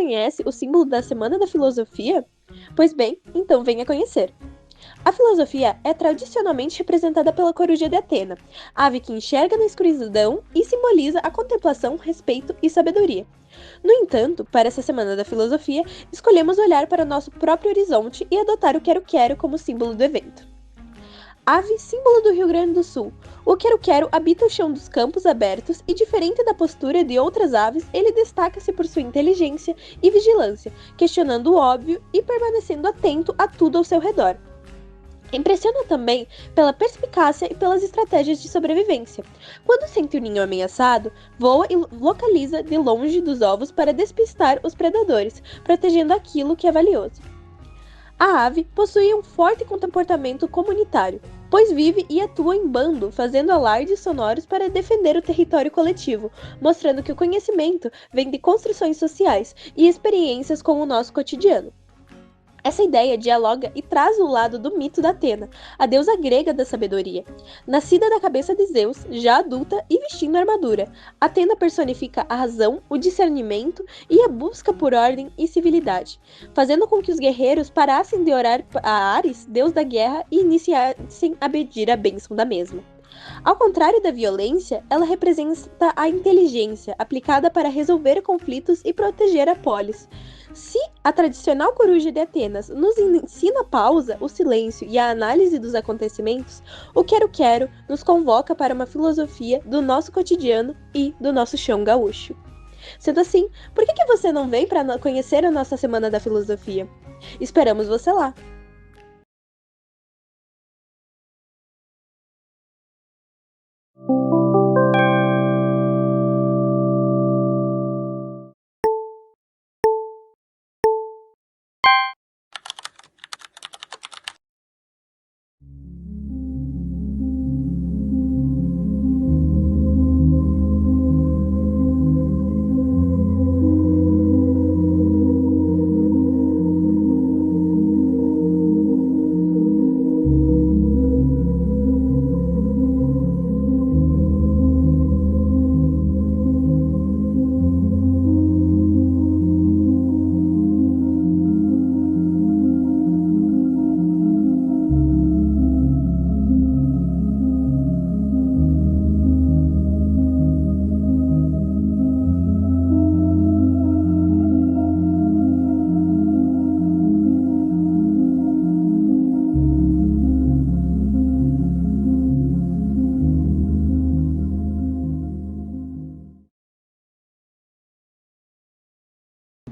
conhece o símbolo da Semana da Filosofia? Pois bem, então venha conhecer. A filosofia é tradicionalmente representada pela coruja de Atena, ave que enxerga na escuridão e simboliza a contemplação, respeito e sabedoria. No entanto, para essa Semana da Filosofia, escolhemos olhar para o nosso próprio horizonte e adotar o quero-quero como símbolo do evento. Ave, símbolo do Rio Grande do Sul. O quero-quero habita o chão dos campos abertos e, diferente da postura de outras aves, ele destaca-se por sua inteligência e vigilância, questionando o óbvio e permanecendo atento a tudo ao seu redor. Impressiona também pela perspicácia e pelas estratégias de sobrevivência. Quando sente o ninho ameaçado, voa e localiza de longe dos ovos para despistar os predadores, protegendo aquilo que é valioso. A ave possui um forte comportamento comunitário, pois vive e atua em bando, fazendo alardes sonoros para defender o território coletivo, mostrando que o conhecimento vem de construções sociais e experiências com o nosso cotidiano. Essa ideia dialoga e traz o lado do mito da Atena, a deusa grega da sabedoria. Nascida da cabeça de Zeus, já adulta e vestindo armadura, Atena personifica a razão, o discernimento e a busca por ordem e civilidade, fazendo com que os guerreiros parassem de orar a Ares, deus da guerra, e iniciassem a pedir a bênção da mesma. Ao contrário da violência, ela representa a inteligência aplicada para resolver conflitos e proteger a polis. Se a tradicional coruja de Atenas nos ensina a pausa, o silêncio e a análise dos acontecimentos, o quero-quero nos convoca para uma filosofia do nosso cotidiano e do nosso chão gaúcho. Sendo assim, por que você não vem para conhecer a nossa Semana da Filosofia? Esperamos você lá!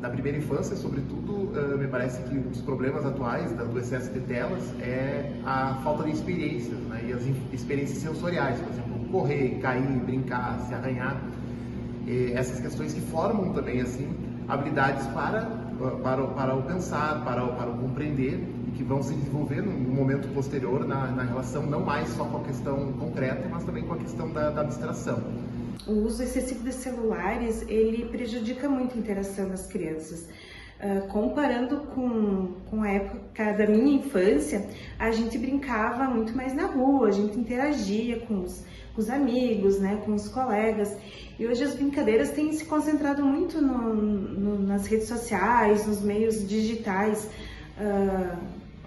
Na primeira infância, sobretudo, me parece que um dos problemas atuais do excesso de telas é a falta de experiências, né? E as experiências sensoriais, por exemplo, correr, cair, brincar, se arranhar. Essas questões que formam também assim habilidades para o pensar, para o compreender, e que vão se desenvolver num momento posterior na relação não mais só com a questão concreta, mas também com a questão da abstração. O uso excessivo de celulares, ele prejudica muito a interação das crianças. Comparando com a época da minha infância, a gente brincava muito mais na rua, a gente interagia com os amigos, né, com os colegas. E hoje as brincadeiras têm se concentrado muito nas redes sociais, nos meios digitais.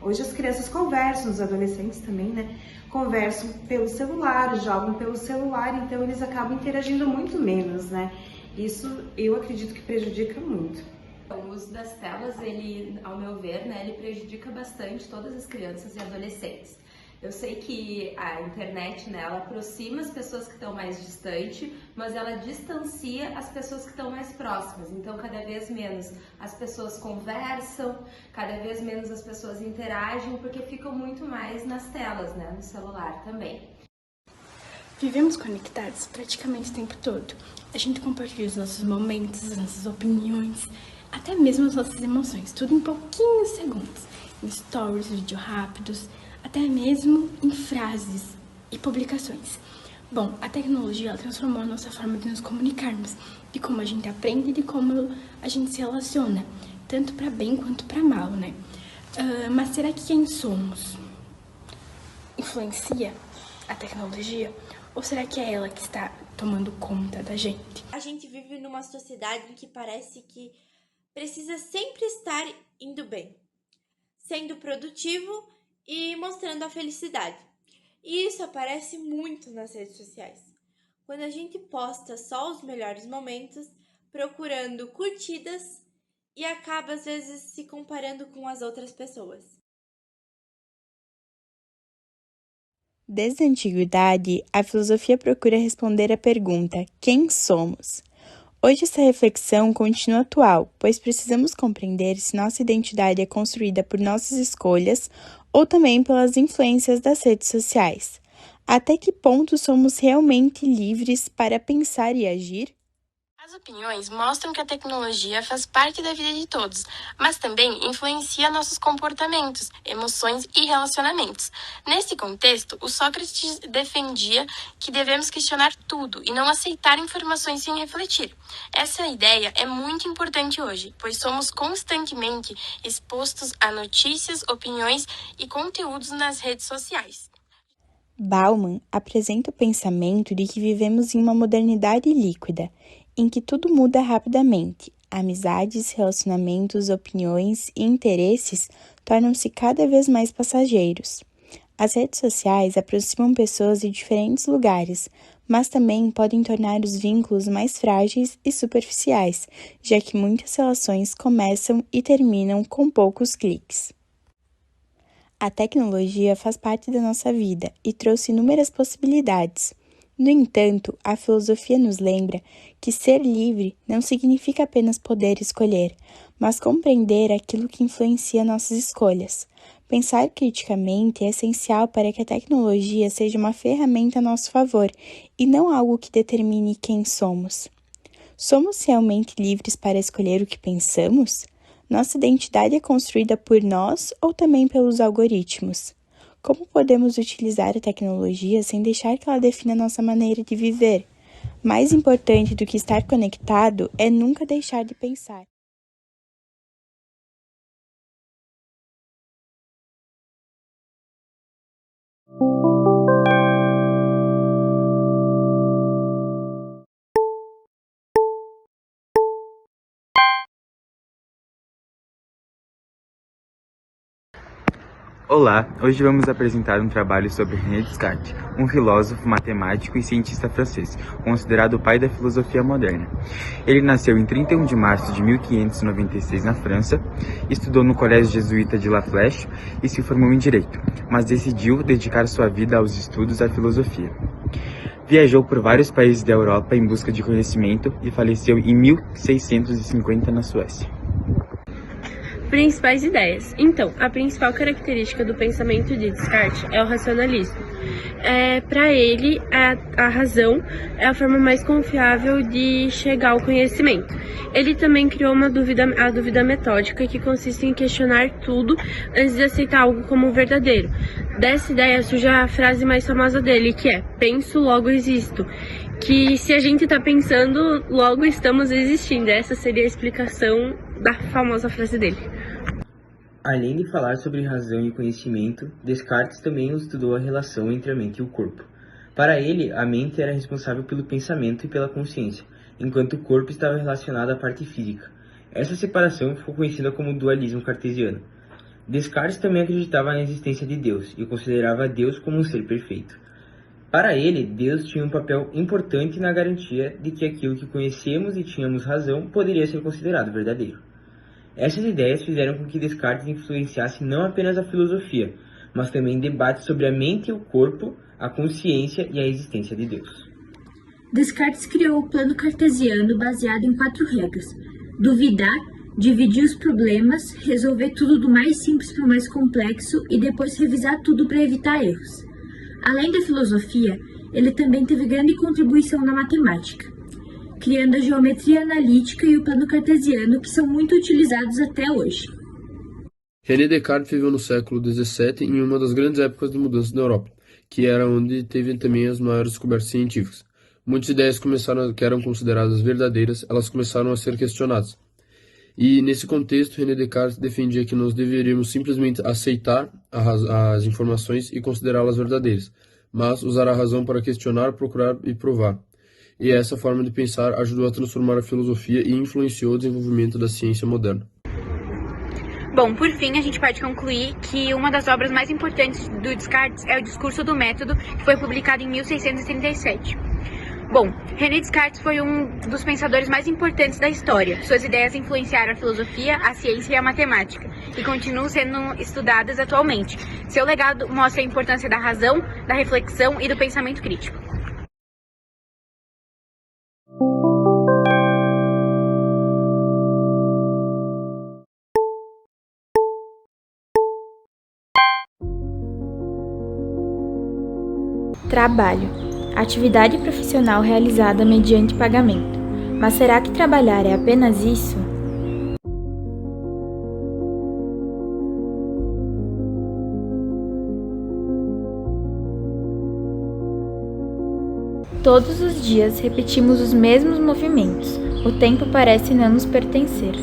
Hoje as crianças conversam, os adolescentes também, né? Conversam pelo celular, jogam pelo celular, então eles acabam interagindo muito menos, né? Isso eu acredito que prejudica muito. O uso das telas, ele, ao meu ver, né, ele prejudica bastante todas as crianças e adolescentes. Eu sei que a internet, né, ela aproxima as pessoas que estão mais distantes, mas ela distancia as pessoas que estão mais próximas. Então, cada vez menos as pessoas conversam, cada vez menos as pessoas interagem, porque ficam muito mais nas telas, né, no celular também. Vivemos conectados praticamente o tempo todo. A gente compartilha os nossos momentos, as nossas opiniões, até mesmo as nossas emoções, tudo em pouquinhos segundos, em stories, vídeos rápidos, até mesmo em frases e publicações. Bom, a tecnologia ela transformou a nossa forma de nos comunicarmos, de como a gente aprende e de como a gente se relaciona, tanto para bem quanto para mal, né? Mas será que quem somos influencia a tecnologia? Ou será que é ela que está tomando conta da gente? A gente vive numa sociedade em que parece que precisa sempre estar indo bem, sendo produtivo e mostrando a felicidade. E isso aparece muito nas redes sociais. Quando a gente posta só os melhores momentos, procurando curtidas e acaba às vezes se comparando com as outras pessoas. Desde a antiguidade, a filosofia procura responder à pergunta: quem somos? Hoje essa reflexão continua atual, pois precisamos compreender se nossa identidade é construída por nossas escolhas ou também pelas influências das redes sociais. Até que ponto somos realmente livres para pensar e agir? As opiniões mostram que a tecnologia faz parte da vida de todos, mas também influencia nossos comportamentos, emoções e relacionamentos. Nesse contexto, o Sócrates defendia que devemos questionar tudo e não aceitar informações sem refletir. Essa ideia é muito importante hoje, pois somos constantemente expostos a notícias, opiniões e conteúdos nas redes sociais. Bauman apresenta o pensamento de que vivemos em uma modernidade líquida, em que tudo muda rapidamente. Amizades, relacionamentos, opiniões e interesses tornam-se cada vez mais passageiros. As redes sociais aproximam pessoas de diferentes lugares, mas também podem tornar os vínculos mais frágeis e superficiais, já que muitas relações começam e terminam com poucos cliques. A tecnologia faz parte da nossa vida e trouxe inúmeras possibilidades. No entanto, a filosofia nos lembra que ser livre não significa apenas poder escolher, mas compreender aquilo que influencia nossas escolhas. Pensar criticamente é essencial para que a tecnologia seja uma ferramenta a nosso favor e não algo que determine quem somos. Somos realmente livres para escolher o que pensamos? Nossa identidade é construída por nós ou também pelos algoritmos? Como podemos utilizar a tecnologia sem deixar que ela defina nossa maneira de viver? Mais importante do que estar conectado é nunca deixar de pensar. Olá, hoje vamos apresentar um trabalho sobre René Descartes, um filósofo, matemático e cientista francês, considerado o pai da filosofia moderna. Ele nasceu em 31 de março de 1596 na França, estudou no Colégio Jesuíta de La Flèche e se formou em Direito, mas decidiu dedicar sua vida aos estudos da filosofia. Viajou por vários países da Europa em busca de conhecimento e faleceu em 1650 na Suécia. Principais ideias. Então, a principal característica do pensamento de Descartes é o racionalismo. Para ele, a razão é a forma mais confiável de chegar ao conhecimento. Ele também criou a dúvida metódica, que consiste em questionar tudo antes de aceitar algo como verdadeiro. Dessa ideia surge a frase mais famosa dele, que é: penso, logo existo. Que se a gente está pensando, logo estamos existindo. Essa seria a explicação da famosa frase dele. Além de falar sobre razão e conhecimento, Descartes também estudou a relação entre a mente e o corpo. Para ele, a mente era responsável pelo pensamento e pela consciência, enquanto o corpo estava relacionado à parte física. Essa separação ficou conhecida como dualismo cartesiano. Descartes também acreditava na existência de Deus e considerava Deus como um ser perfeito. Para ele, Deus tinha um papel importante na garantia de que aquilo que conhecemos e tínhamos razão poderia ser considerado verdadeiro. Essas ideias fizeram com que Descartes influenciasse não apenas a filosofia, mas também debates sobre a mente e o corpo, a consciência e a existência de Deus. Descartes criou o plano cartesiano baseado em 4 regras: duvidar, dividir os problemas, resolver tudo do mais simples para o mais complexo e depois revisar tudo para evitar erros. Além da filosofia, ele também teve grande contribuição na matemática, criando a geometria analítica e o plano cartesiano, que são muito utilizados até hoje. René Descartes viveu no século XVII em uma das grandes épocas de mudança na Europa, que era onde teve também as maiores descobertas científicas. Muitas ideias que eram consideradas verdadeiras, elas começaram a ser questionadas. E nesse contexto, René Descartes defendia que nós deveríamos simplesmente aceitar as informações e considerá-las verdadeiras, mas usar a razão para questionar, procurar e provar. e essa forma de pensar ajudou a transformar a filosofia e influenciou o desenvolvimento da ciência moderna. Bom, por fim, a gente pode concluir que uma das obras mais importantes do Descartes é o Discurso do Método, que foi publicado em 1637. Bom, René Descartes foi um dos pensadores mais importantes da história. Suas ideias influenciaram a filosofia, a ciência e a matemática, e continuam sendo estudadas atualmente. Seu legado mostra a importância da razão, da reflexão e do pensamento crítico. Trabalho. Atividade profissional realizada mediante pagamento. Mas será que trabalhar é apenas isso? Todos os dias repetimos os mesmos movimentos. O tempo parece não nos pertencer.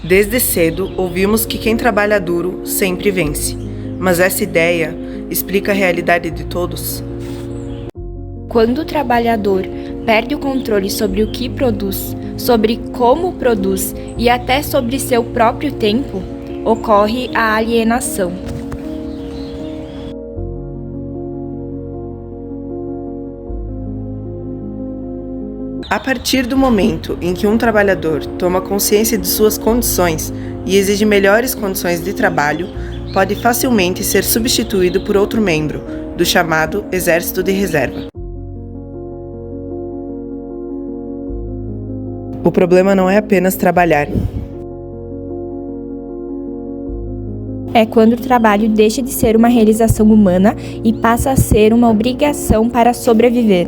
Desde cedo, ouvimos que quem trabalha duro sempre vence. Mas essa ideia explica a realidade de todos? Quando o trabalhador perde o controle sobre o que produz, sobre como produz e até sobre seu próprio tempo, ocorre a alienação. A partir do momento em que um trabalhador toma consciência de suas condições e exige melhores condições de trabalho, pode facilmente ser substituído por outro membro do chamado Exército de Reserva. O problema não é apenas trabalhar. É quando o trabalho deixa de ser uma realização humana e passa a ser uma obrigação para sobreviver.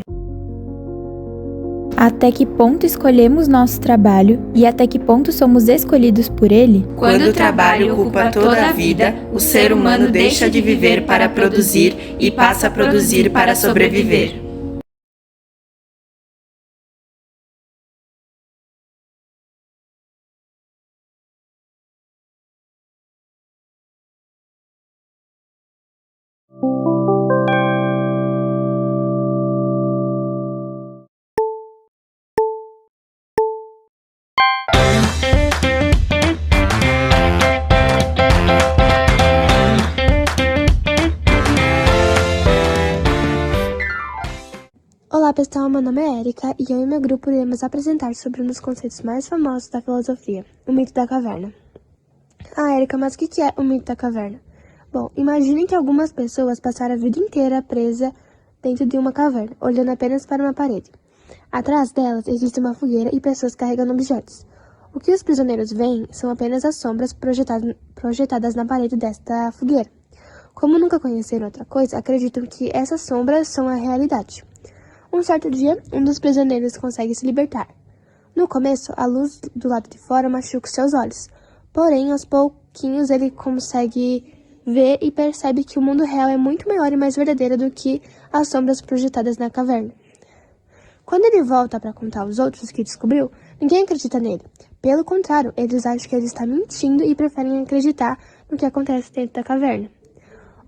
Até que ponto escolhemos nosso trabalho e até que ponto somos escolhidos por ele? Quando o trabalho ocupa toda a vida, o ser humano deixa de viver para produzir e passa a produzir para sobreviver. Olá pessoal, meu nome é Erika e eu e meu grupo iremos apresentar sobre um dos conceitos mais famosos da filosofia, o mito da caverna. Ah, Erika, mas o que é o mito da caverna? Bom, imaginem que algumas pessoas passaram a vida inteira presa dentro de uma caverna, olhando apenas para uma parede. Atrás delas existe uma fogueira e pessoas carregando objetos. O que os prisioneiros veem são apenas as sombras projetadas na parede desta fogueira. Como nunca conheceram outra coisa, acreditam que essas sombras são a realidade. Um certo dia, um dos prisioneiros consegue se libertar. No começo, a luz do lado de fora machuca seus olhos. Porém, aos pouquinhos ele consegue ver e percebe que o mundo real é muito maior e mais verdadeiro do que as sombras projetadas na caverna. Quando ele volta para contar aos outros o que descobriu, ninguém acredita nele. Pelo contrário, eles acham que ele está mentindo e preferem acreditar no que acontece dentro da caverna.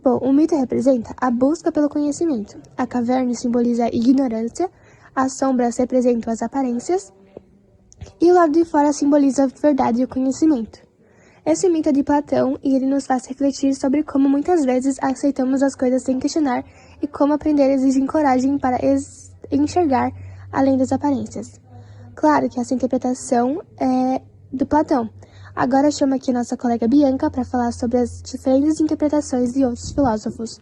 Bom, o mito representa a busca pelo conhecimento. A caverna simboliza a ignorância, as sombras representam as aparências e o lado de fora simboliza a verdade e o conhecimento. Esse mito é de Platão e ele nos faz refletir sobre como muitas vezes aceitamos as coisas sem questionar e como aprender exige coragem para enxergar além das aparências. Claro que essa interpretação é do Platão. Agora eu chamo aqui nossa colega Bianca para falar sobre as diferentes interpretações de outros filósofos.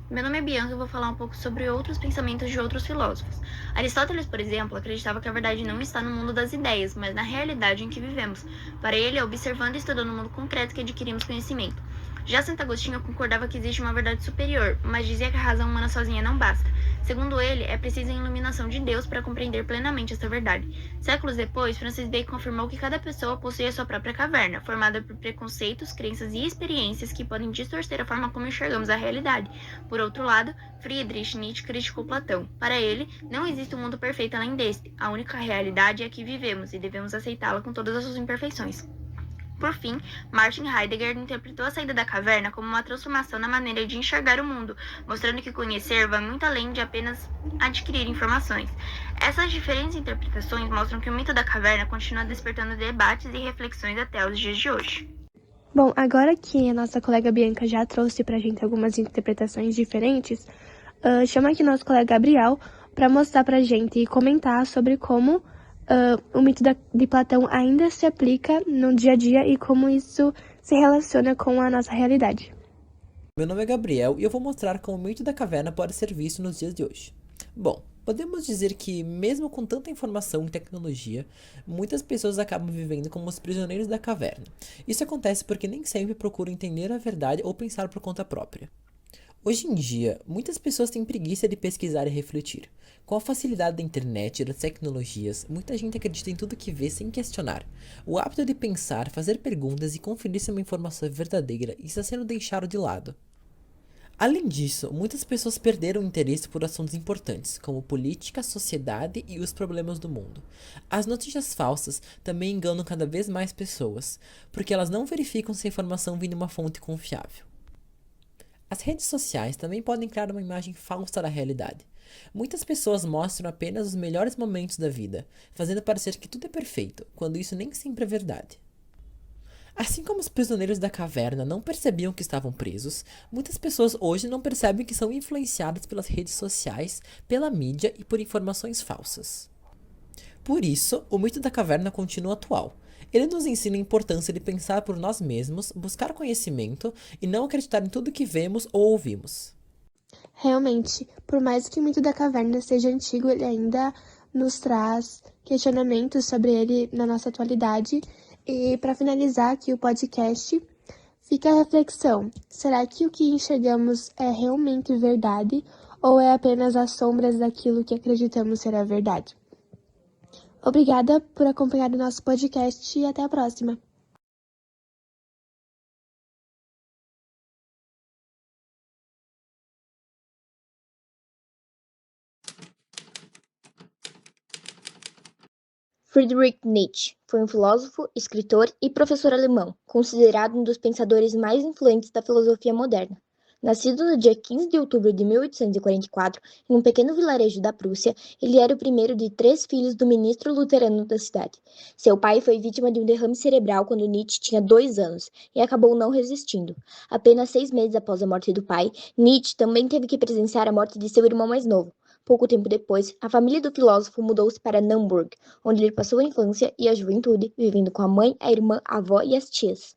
Meu nome é Bianca e eu vou falar um pouco sobre outros pensamentos de outros filósofos. Aristóteles, por exemplo, acreditava que a verdade não está no mundo das ideias, mas na realidade em que vivemos. Para ele, é observando e estudando o mundo concreto que adquirimos conhecimento. Já Santo Agostinho concordava que existe uma verdade superior, mas dizia que a razão humana sozinha não basta. Segundo ele, é preciso a iluminação de Deus para compreender plenamente essa verdade. Séculos depois, Francis Bacon afirmou que cada pessoa possui a sua própria caverna, formada por preconceitos, crenças e experiências que podem distorcer a forma como enxergamos a realidade. Por outro lado, Friedrich Nietzsche criticou Platão. Para ele, não existe um mundo perfeito além deste. A única realidade é a que vivemos e devemos aceitá-la com todas as suas imperfeições. Por fim, Martin Heidegger interpretou a saída da caverna como uma transformação na maneira de enxergar o mundo, mostrando que conhecer vai muito além de apenas adquirir informações. Essas diferentes interpretações mostram que o mito da caverna continua despertando debates e reflexões até os dias de hoje. Bom, agora que a nossa colega Bianca já trouxe pra gente algumas interpretações diferentes, chama aqui nosso colega Gabriel para mostrar pra gente e comentar sobre como o mito de Platão ainda se aplica no dia a dia e como isso se relaciona com a nossa realidade. Meu nome é Gabriel e eu vou mostrar como o mito da caverna pode ser visto nos dias de hoje. Bom, podemos dizer que, mesmo com tanta informação e tecnologia, muitas pessoas acabam vivendo como os prisioneiros da caverna. Isso acontece porque nem sempre procuram entender a verdade ou pensar por conta própria. Hoje em dia, muitas pessoas têm preguiça de pesquisar e refletir. Com a facilidade da internet e das tecnologias, muita gente acredita em tudo que vê sem questionar. O hábito de pensar, fazer perguntas e conferir se uma informação é verdadeira está sendo deixado de lado. Além disso, muitas pessoas perderam o interesse por assuntos importantes, como política, sociedade e os problemas do mundo. As notícias falsas também enganam cada vez mais pessoas, porque elas não verificam se a informação vem de uma fonte confiável. As redes sociais também podem criar uma imagem falsa da realidade. Muitas pessoas mostram apenas os melhores momentos da vida, fazendo parecer que tudo é perfeito, quando isso nem sempre é verdade. Assim como os prisioneiros da caverna não percebiam que estavam presos, muitas pessoas hoje não percebem que são influenciadas pelas redes sociais, pela mídia e por informações falsas. Por isso, o mito da caverna continua atual. Ele nos ensina a importância de pensar por nós mesmos, buscar conhecimento e não acreditar em tudo que vemos ou ouvimos. Realmente, por mais que o mito da caverna seja antigo, ele ainda nos traz questionamentos sobre ele na nossa atualidade. E para finalizar aqui o podcast, fica a reflexão: será que o que enxergamos é realmente verdade ou é apenas as sombras daquilo que acreditamos ser a verdade? Obrigada por acompanhar o nosso podcast e até a próxima! Friedrich Nietzsche foi um filósofo, escritor e professor alemão, considerado um dos pensadores mais influentes da filosofia moderna. Nascido no dia 15 de outubro de 1844, em um pequeno vilarejo da Prússia, ele era o primeiro de 3 filhos do ministro luterano da cidade. Seu pai foi vítima de um derrame cerebral quando Nietzsche tinha 2 anos e acabou não resistindo. Apenas 6 meses após a morte do pai, Nietzsche também teve que presenciar a morte de seu irmão mais novo. Pouco tempo depois, a família do filósofo mudou-se para Naumburg, onde ele passou a infância e a juventude, vivendo com a mãe, a irmã, a avó e as tias.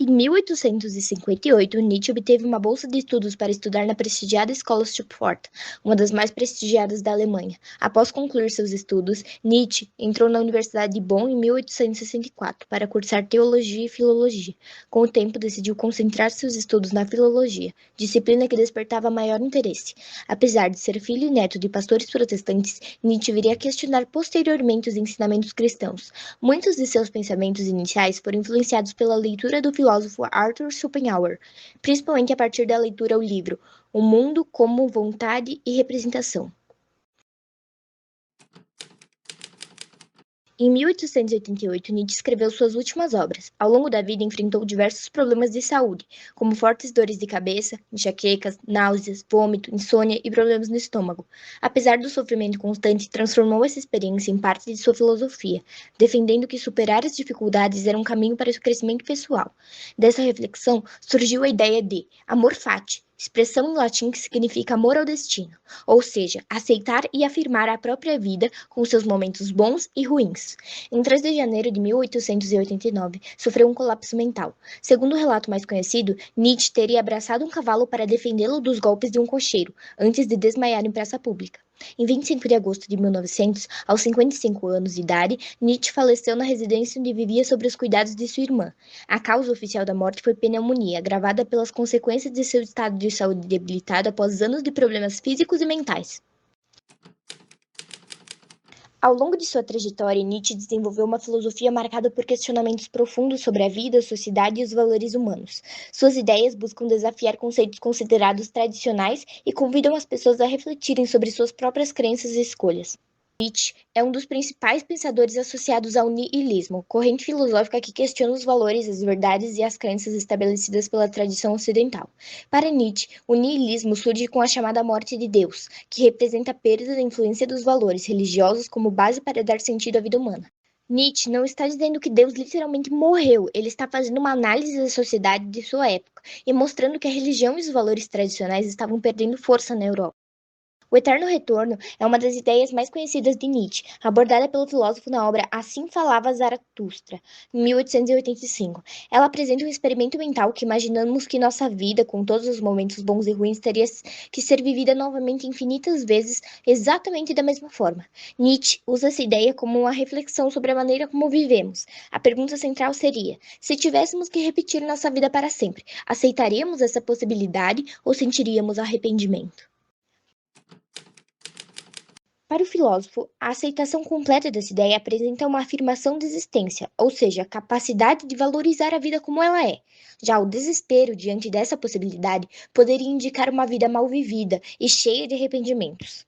Em 1858, Nietzsche obteve uma bolsa de estudos para estudar na prestigiada escola Schubfort, uma das mais prestigiadas da Alemanha. Após concluir seus estudos, Nietzsche entrou na Universidade de Bonn em 1864 para cursar teologia e filologia. Com o tempo, decidiu concentrar seus estudos na filologia, disciplina que despertava maior interesse. Apesar de ser filho e neto de pastores protestantes, Nietzsche viria a questionar posteriormente os ensinamentos cristãos. Muitos de seus pensamentos iniciais foram influenciados pela leitura do filósofo Arthur Schopenhauer, principalmente a partir da leitura ao livro O Mundo como Vontade e Representação. Em 1888, Nietzsche escreveu suas últimas obras. Ao longo da vida, enfrentou diversos problemas de saúde, como fortes dores de cabeça, enxaquecas, náuseas, vômito, insônia e problemas no estômago. Apesar do sofrimento constante, transformou essa experiência em parte de sua filosofia, defendendo que superar as dificuldades era um caminho para o crescimento pessoal. Dessa reflexão, surgiu a ideia de amor fati, expressão em latim que significa amor ao destino, ou seja, aceitar e afirmar a própria vida com seus momentos bons e ruins. Em 3 de janeiro de 1889, sofreu um colapso mental. Segundo o relato mais conhecido, Nietzsche teria abraçado um cavalo para defendê-lo dos golpes de um cocheiro, antes de desmaiar em praça pública. Em 25 de agosto de 1900, aos 55 anos de idade, Nietzsche faleceu na residência onde vivia sob os cuidados de sua irmã. A causa oficial da morte foi pneumonia, agravada pelas consequências de seu estado de saúde debilitado após anos de problemas físicos e mentais. Ao longo de sua trajetória, Nietzsche desenvolveu uma filosofia marcada por questionamentos profundos sobre a vida, a sociedade e os valores humanos. Suas ideias buscam desafiar conceitos considerados tradicionais e convidam as pessoas a refletirem sobre suas próprias crenças e escolhas. Nietzsche é um dos principais pensadores associados ao niilismo, corrente filosófica que questiona os valores, as verdades e as crenças estabelecidas pela tradição ocidental. Para Nietzsche, o niilismo surge com a chamada morte de Deus, que representa a perda da influência dos valores religiosos como base para dar sentido à vida humana. Nietzsche não está dizendo que Deus literalmente morreu, ele está fazendo uma análise da sociedade de sua época e mostrando que a religião e os valores tradicionais estavam perdendo força na Europa. O eterno retorno é uma das ideias mais conhecidas de Nietzsche, abordada pelo filósofo na obra Assim Falava Zaratustra, em 1885. Ela apresenta um experimento mental que imaginamos que nossa vida, com todos os momentos bons e ruins, teria que ser vivida novamente infinitas vezes, exatamente da mesma forma. Nietzsche usa essa ideia como uma reflexão sobre a maneira como vivemos. A pergunta central seria: se tivéssemos que repetir nossa vida para sempre, aceitaríamos essa possibilidade ou sentiríamos arrependimento? Para o filósofo, a aceitação completa dessa ideia apresenta uma afirmação de existência, ou seja, a capacidade de valorizar a vida como ela é. Já o desespero diante dessa possibilidade poderia indicar uma vida mal vivida e cheia de arrependimentos.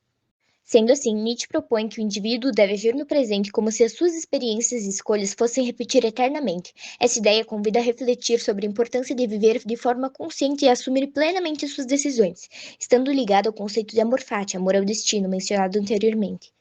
Sendo assim, Nietzsche propõe que o indivíduo deve agir no presente como se as suas experiências e escolhas fossem repetir eternamente. Essa ideia convida a refletir sobre a importância de viver de forma consciente e assumir plenamente suas decisões, estando ligado ao conceito de amor fati, amor ao destino, mencionado anteriormente.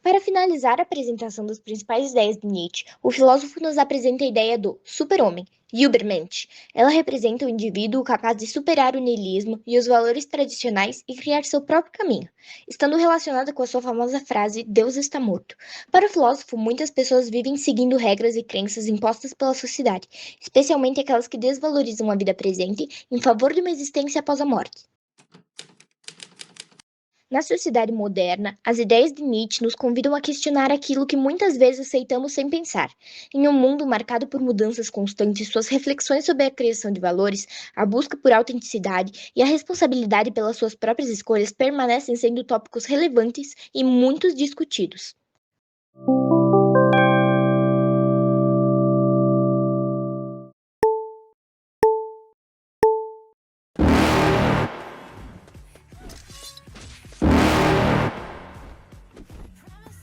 Para finalizar a apresentação das principais ideias de Nietzsche, o filósofo nos apresenta a ideia do super-homem, Übermensch. Ela representa o indivíduo capaz de superar o niilismo e os valores tradicionais e criar seu próprio caminho, estando relacionada com a sua famosa frase "Deus está morto". Para o filósofo, muitas pessoas vivem seguindo regras e crenças impostas pela sociedade, especialmente aquelas que desvalorizam a vida presente em favor de uma existência após a morte. Na sociedade moderna, as ideias de Nietzsche nos convidam a questionar aquilo que muitas vezes aceitamos sem pensar. Em um mundo marcado por mudanças constantes, suas reflexões sobre a criação de valores, a busca por autenticidade e a responsabilidade pelas suas próprias escolhas permanecem sendo tópicos relevantes e muito discutidos.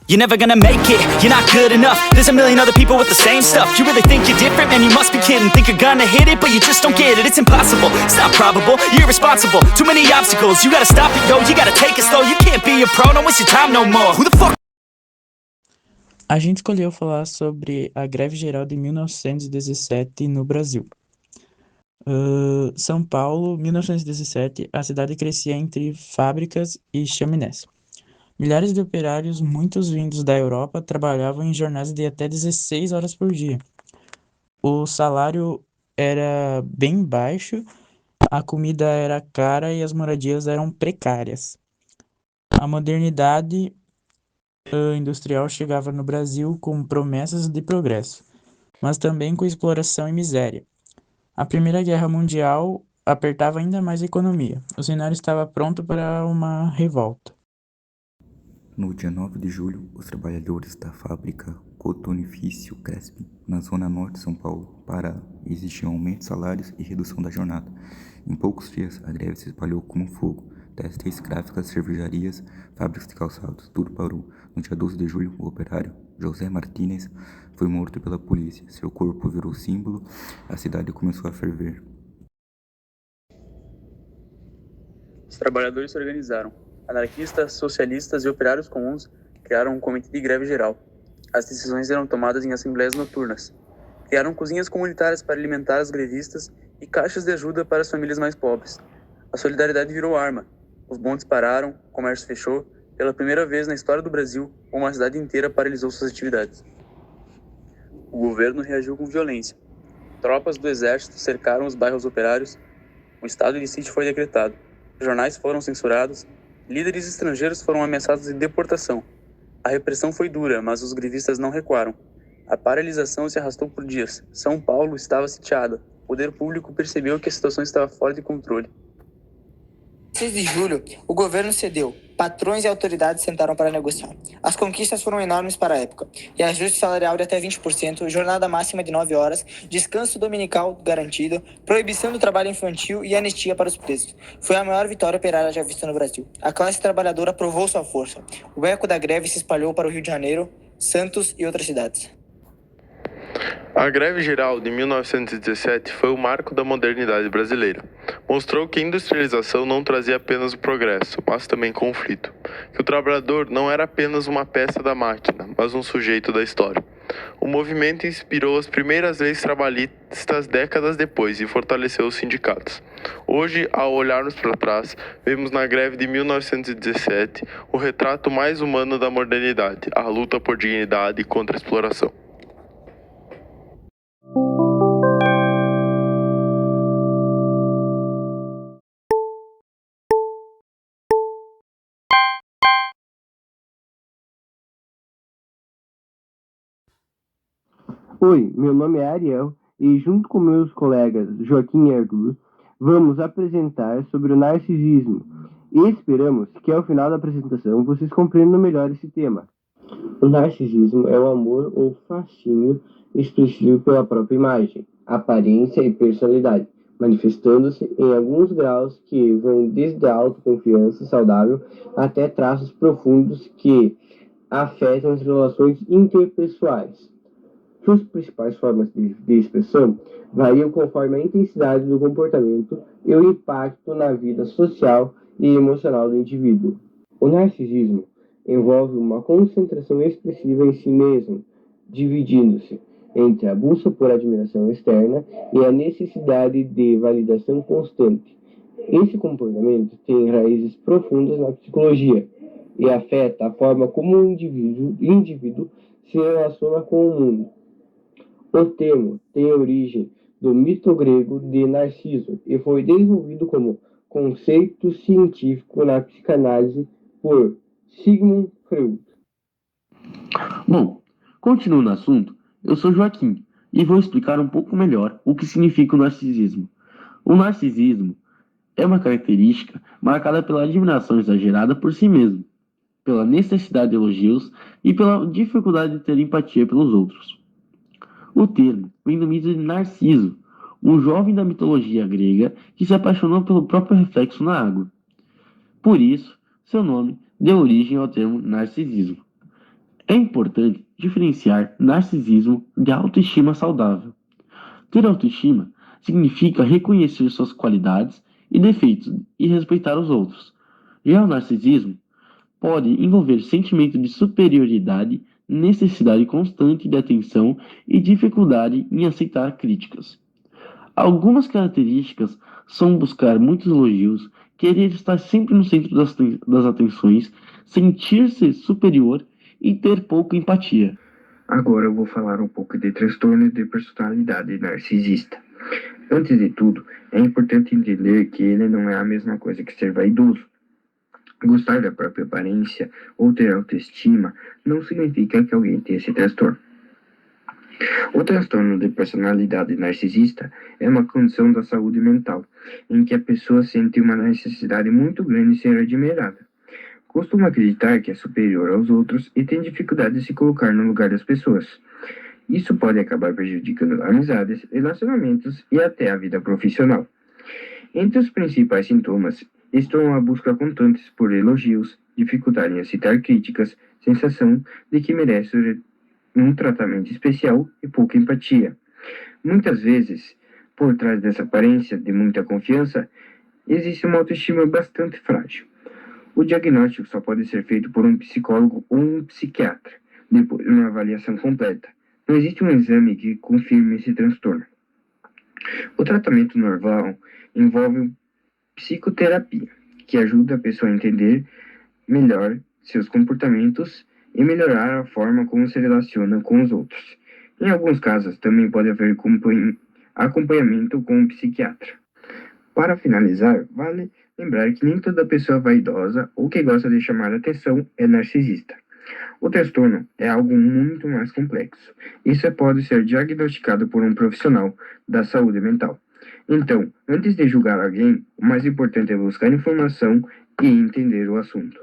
You're never gonna make it, you're not good enough. There's a million other people with the same stuff. You really think you're different? Man, you must be kidding. Think you're gonna hit it, but you just don't get it. It's impossible, it's not probable, you're irresponsible. Too many obstacles, you gotta stop it, yo. You gotta take it slow, you can't be a pro. Don't waste your time no more. Who the fuck? A gente escolheu falar sobre a greve geral de 1917 no Brasil. São Paulo, 1917, a cidade crescia entre fábricas e chaminés. Milhares de operários, muitos vindos da Europa, trabalhavam em jornadas de até 16 horas por dia. O salário era bem baixo, a comida era cara e as moradias eram precárias. A modernidade industrial chegava no Brasil com promessas de progresso, mas também com exploração e miséria. A Primeira Guerra Mundial apertava ainda mais a economia. O cenário estava pronto para uma revolta. No dia 9 de julho, os trabalhadores da fábrica Cotonifício Cresp, na zona norte de São Paulo, pararam e exigiam aumento de salários e redução da jornada. Em poucos dias, a greve se espalhou como fogo. Têxteis, gráficas, cervejarias, fábricas de calçados, tudo parou. No dia 12 de julho, o operário José Martínez foi morto pela polícia. Seu corpo virou símbolo, a cidade começou a ferver. Os trabalhadores se organizaram. Anarquistas, socialistas e operários comuns criaram um comitê de greve geral. As decisões eram tomadas em assembleias noturnas. Criaram cozinhas comunitárias para alimentar os grevistas e caixas de ajuda para as famílias mais pobres. A solidariedade virou arma. Os bondes pararam, o comércio fechou. Pela primeira vez na história do Brasil, uma cidade inteira paralisou suas atividades. O governo reagiu com violência. Tropas do exército cercaram os bairros operários. O estado de sítio foi decretado. Jornais foram censurados. Líderes estrangeiros foram ameaçados de deportação. A repressão foi dura, mas os grevistas não recuaram. A paralisação se arrastou por dias. São Paulo estava sitiada. O poder público percebeu que a situação estava fora de controle. 6 de julho, o governo cedeu. Patrões e autoridades sentaram para negociar. As conquistas foram enormes para a época. E ajuste salarial de até 20%, jornada máxima de 9 horas, descanso dominical garantido, proibição do trabalho infantil e anistia para os presos. Foi a maior vitória operária já vista no Brasil. A classe trabalhadora provou sua força. O eco da greve se espalhou para o Rio de Janeiro, Santos e outras cidades. A greve geral de 1917 foi o marco da modernidade brasileira. Mostrou que a industrialização não trazia apenas o progresso, mas também conflito. Que o trabalhador não era apenas uma peça da máquina, mas um sujeito da história. O movimento inspirou as primeiras leis trabalhistas décadas depois e fortaleceu os sindicatos. Hoje, ao olharmos para trás, vemos na greve de 1917 o retrato mais humano da modernidade, a luta por dignidade contra a exploração. Oi, meu nome é Ariel e junto com meus colegas Joaquim e Arthur, vamos apresentar sobre o narcisismo e esperamos que ao final da apresentação vocês compreendam melhor esse tema. O narcisismo é o amor ou fascínio expressivo pela própria imagem, aparência e personalidade, manifestando-se em alguns graus que vão desde a autoconfiança saudável até traços profundos que afetam as relações interpessoais. Suas principais formas de expressão variam conforme a intensidade do comportamento e o impacto na vida social e emocional do indivíduo. O narcisismo envolve uma concentração expressiva em si mesmo, dividindo-se entre a busca por admiração externa e a necessidade de validação constante. Esse comportamento tem raízes profundas na psicologia e afeta a forma como o indivíduo se relaciona com o mundo. O termo tem origem do mito grego de Narciso e foi desenvolvido como conceito científico na psicanálise por Sigmund Freud. Bom, continuando no assunto, eu sou Joaquim e vou explicar um pouco melhor o que significa o narcisismo. O narcisismo é uma característica marcada pela admiração exagerada por si mesmo, pela necessidade de elogios e pela dificuldade de ter empatia pelos outros. O termo vem do mito de Narciso, um jovem da mitologia grega que se apaixonou pelo próprio reflexo na água. Por isso, seu nome deu origem ao termo narcisismo. É importante diferenciar narcisismo de autoestima saudável. Ter autoestima significa reconhecer suas qualidades e defeitos e respeitar os outros. Já o narcisismo pode envolver sentimento de superioridade, necessidade constante de atenção e dificuldade em aceitar críticas. Algumas características são buscar muitos elogios, querer estar sempre no centro das atenções, sentir-se superior e ter pouca empatia. Agora eu vou falar um pouco de transtorno de personalidade narcisista. Antes de tudo, é importante entender que ele não é a mesma coisa que ser vaidoso. Gostar da própria aparência ou ter autoestima não significa que alguém tenha esse transtorno. O transtorno de personalidade narcisista é uma condição da saúde mental, em que a pessoa sente uma necessidade muito grande de ser admirada. Costuma acreditar que é superior aos outros e tem dificuldade de se colocar no lugar das pessoas. Isso pode acabar prejudicando amizades, relacionamentos e até a vida profissional. Entre os principais sintomas estão a busca constante por elogios, dificuldade em aceitar críticas, sensação de que merece um tratamento especial e pouca empatia. Muitas vezes, por trás dessa aparência de muita confiança, existe uma autoestima bastante frágil. O diagnóstico só pode ser feito por um psicólogo ou um psiquiatra, depois de uma avaliação completa. Não existe um exame que confirme esse transtorno. O tratamento normal envolve psicoterapia, que ajuda a pessoa a entender melhor seus comportamentos e melhorar a forma como se relaciona com os outros. Em alguns casos, também pode haver acompanhamento com um psiquiatra. Para finalizar, vale lembrar que nem toda pessoa vaidosa ou que gosta de chamar atenção é narcisista. O transtorno é algo muito mais complexo. Isso pode ser diagnosticado por um profissional da saúde mental. Então, antes de julgar alguém, o mais importante é buscar informação e entender o assunto.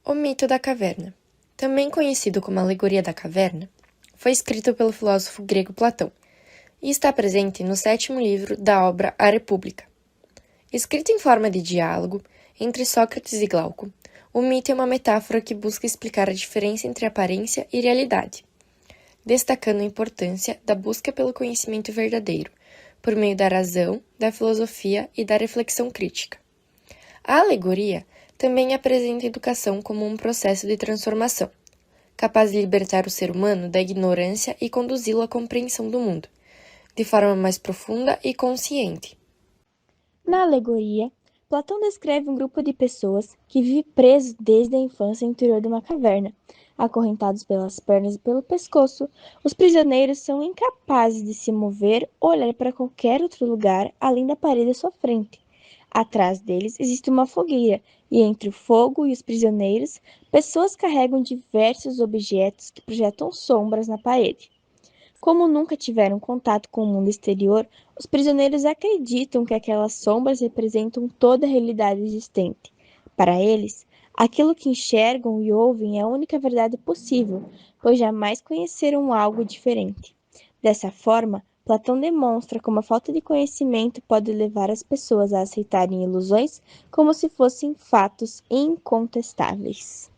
O mito da caverna, também conhecido como alegoria da caverna, foi escrito pelo filósofo grego Platão e está presente no 7º livro da obra A República. Escrito em forma de diálogo entre Sócrates e Glauco, o mito é uma metáfora que busca explicar a diferença entre aparência e realidade, destacando a importância da busca pelo conhecimento verdadeiro, por meio da razão, da filosofia e da reflexão crítica. A alegoria também apresenta a educação como um processo de transformação, capaz de libertar o ser humano da ignorância e conduzi-lo à compreensão do mundo, de forma mais profunda e consciente. Na alegoria, Platão descreve um grupo de pessoas que vive preso desde a infância no interior de uma caverna. Acorrentados pelas pernas e pelo pescoço, os prisioneiros são incapazes de se mover ou olhar para qualquer outro lugar além da parede à sua frente. Atrás deles existe uma fogueira, e entre o fogo e os prisioneiros, pessoas carregam diversos objetos que projetam sombras na parede. Como nunca tiveram contato com o mundo exterior, os prisioneiros acreditam que aquelas sombras representam toda a realidade existente. Para eles, aquilo que enxergam e ouvem é a única verdade possível, pois jamais conheceram algo diferente. Dessa forma, Platão demonstra como a falta de conhecimento pode levar as pessoas a aceitarem ilusões como se fossem fatos incontestáveis.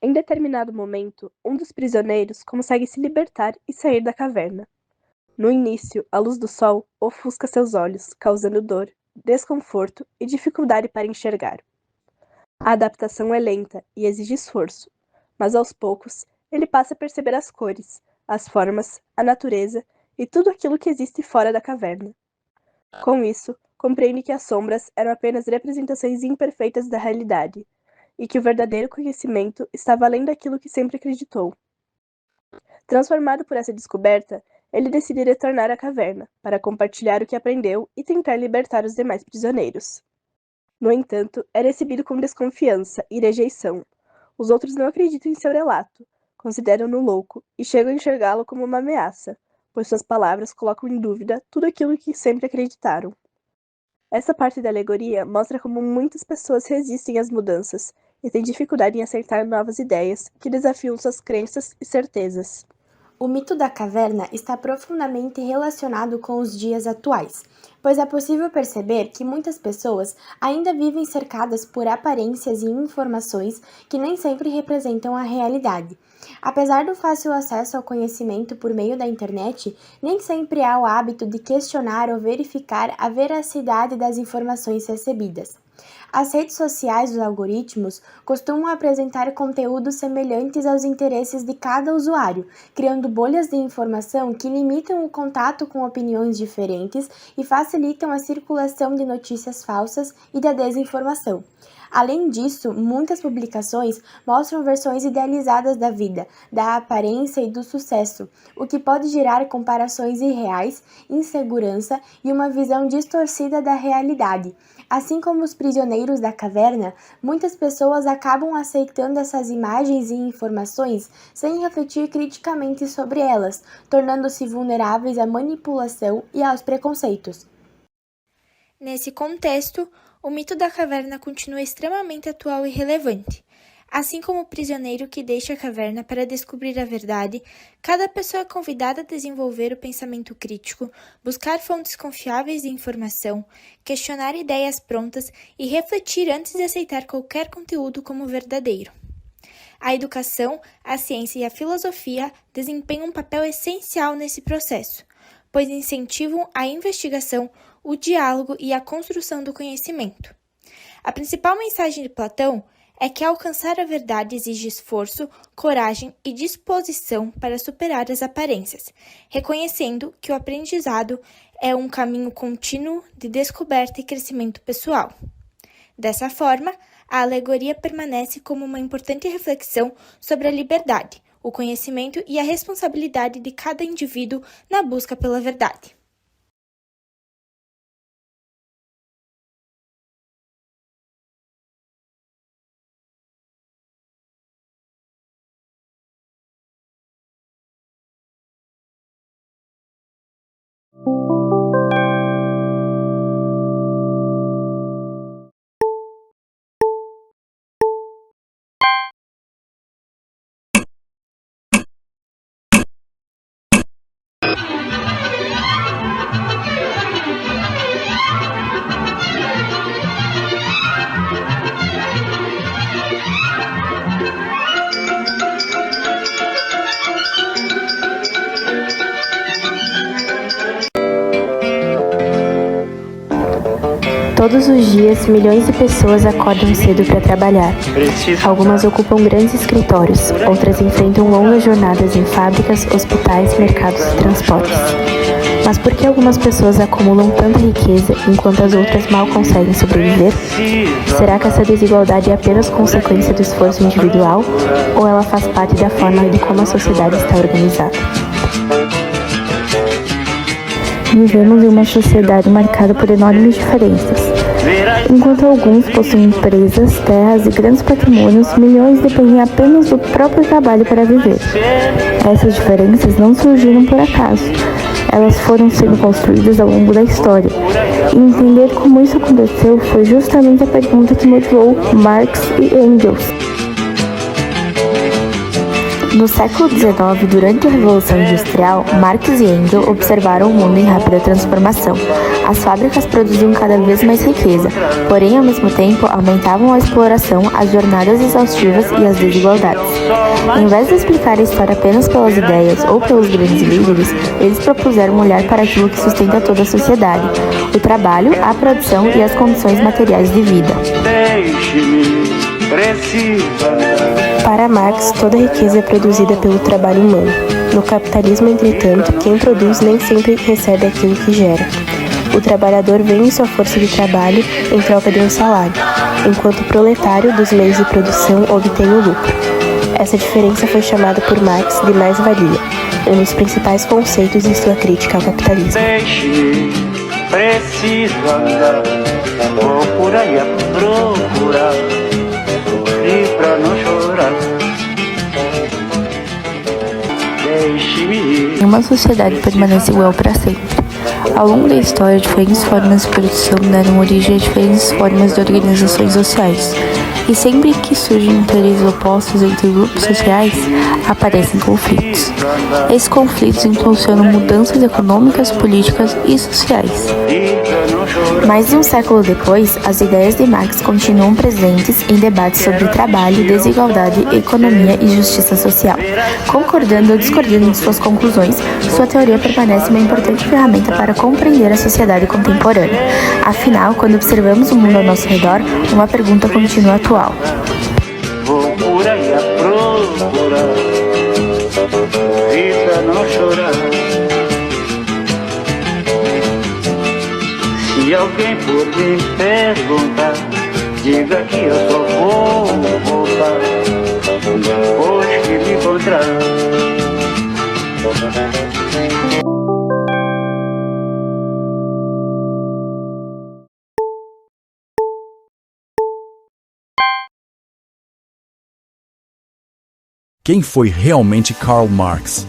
Em determinado momento, um dos prisioneiros consegue se libertar e sair da caverna. No início, a luz do sol ofusca seus olhos, causando dor, desconforto e dificuldade para enxergar. A adaptação é lenta e exige esforço, mas aos poucos ele passa a perceber as cores, as formas, a natureza e tudo aquilo que existe fora da caverna. Com isso, compreende que as sombras eram apenas representações imperfeitas da realidade, e que o verdadeiro conhecimento estava além daquilo que sempre acreditou. Transformado por essa descoberta, ele decide retornar à caverna, para compartilhar o que aprendeu e tentar libertar os demais prisioneiros. No entanto, é recebido com desconfiança e rejeição. Os outros não acreditam em seu relato, consideram-no louco e chegam a enxergá-lo como uma ameaça, pois suas palavras colocam em dúvida tudo aquilo que sempre acreditaram. Essa parte da alegoria mostra como muitas pessoas resistem às mudanças e têm dificuldade em aceitar novas ideias que desafiam suas crenças e certezas. O mito da caverna está profundamente relacionado com os dias atuais, pois é possível perceber que muitas pessoas ainda vivem cercadas por aparências e informações que nem sempre representam a realidade. Apesar do fácil acesso ao conhecimento por meio da internet, nem sempre há o hábito de questionar ou verificar a veracidade das informações recebidas. As redes sociais e os algoritmos costumam apresentar conteúdos semelhantes aos interesses de cada usuário, criando bolhas de informação que limitam o contato com opiniões diferentes e facilitam a circulação de notícias falsas e da desinformação. Além disso, muitas publicações mostram versões idealizadas da vida, da aparência e do sucesso, o que pode gerar comparações irreais, insegurança e uma visão distorcida da realidade. Assim como os prisioneiros da caverna, muitas pessoas acabam aceitando essas imagens e informações sem refletir criticamente sobre elas, tornando-se vulneráveis à manipulação e aos preconceitos. Nesse contexto, o mito da caverna continua extremamente atual e relevante. Assim como o prisioneiro que deixa a caverna para descobrir a verdade, cada pessoa é convidada a desenvolver o pensamento crítico, buscar fontes confiáveis de informação, questionar ideias prontas e refletir antes de aceitar qualquer conteúdo como verdadeiro. A educação, a ciência e a filosofia desempenham um papel essencial nesse processo, pois incentivam a investigação, o diálogo e a construção do conhecimento. A principal mensagem de Platão é que alcançar a verdade exige esforço, coragem e disposição para superar as aparências, reconhecendo que o aprendizado é um caminho contínuo de descoberta e crescimento pessoal. Dessa forma, a alegoria permanece como uma importante reflexão sobre a liberdade, o conhecimento e a responsabilidade de cada indivíduo na busca pela verdade. Todos os dias, milhões de pessoas acordam cedo para trabalhar. Algumas ocupam grandes escritórios, outras enfrentam longas jornadas em fábricas, hospitais, mercados e transportes. Mas por que algumas pessoas acumulam tanta riqueza enquanto as outras mal conseguem sobreviver? Será que essa desigualdade é apenas consequência do esforço individual ou ela faz parte da forma de como a sociedade está organizada? Vivemos em uma sociedade marcada por enormes diferenças. Enquanto alguns possuem empresas, terras e grandes patrimônios, milhões dependem apenas do próprio trabalho para viver. Essas diferenças não surgiram por acaso. Elas foram sendo construídas ao longo da história. E entender como isso aconteceu foi justamente a pergunta que motivou Marx e Engels. No século XIX, durante a Revolução Industrial, Marx e Engels observaram o mundo em rápida transformação. As fábricas produziam cada vez mais riqueza, porém, ao mesmo tempo, aumentavam a exploração, as jornadas exaustivas e as desigualdades. Em vez de explicar a história apenas pelas ideias ou pelos grandes líderes, eles propuseram olhar para aquilo que sustenta toda a sociedade: o trabalho, a produção e as condições materiais de vida. Para Marx, toda riqueza é produzida pelo trabalho humano. No capitalismo, entretanto, quem produz nem sempre recebe aquilo que gera. O trabalhador vende sua força de trabalho em troca de um salário, enquanto o proletário dos meios de produção obtém o lucro. Essa diferença foi chamada por Marx de mais-valia, um dos principais conceitos em sua crítica ao capitalismo. Preciso andar, vou por aí a procurar, sofrer pra não chorar. Deixe-me ir. Nenhuma sociedade permanece igual para sempre. Ao longo da história, diferentes formas de produção deram origem a diferentes formas de organizações sociais. E sempre que surgem interesses opostos entre grupos sociais, aparecem conflitos. Esses conflitos impulsionam mudanças econômicas, políticas e sociais. Mais de um século depois, as ideias de Marx continuam presentes em debates sobre trabalho, desigualdade, economia e justiça social. Concordando ou discordando de suas conclusões, sua teoria permanece uma importante ferramenta para compreender a sociedade contemporânea. Afinal, quando observamos o mundo ao nosso redor, uma pergunta continua atual. Vou por aí a procurar, e pra não chorar. Se alguém por me perguntar, diga que eu só vou voltar depois que me encontrar. Quem foi realmente Karl Marx?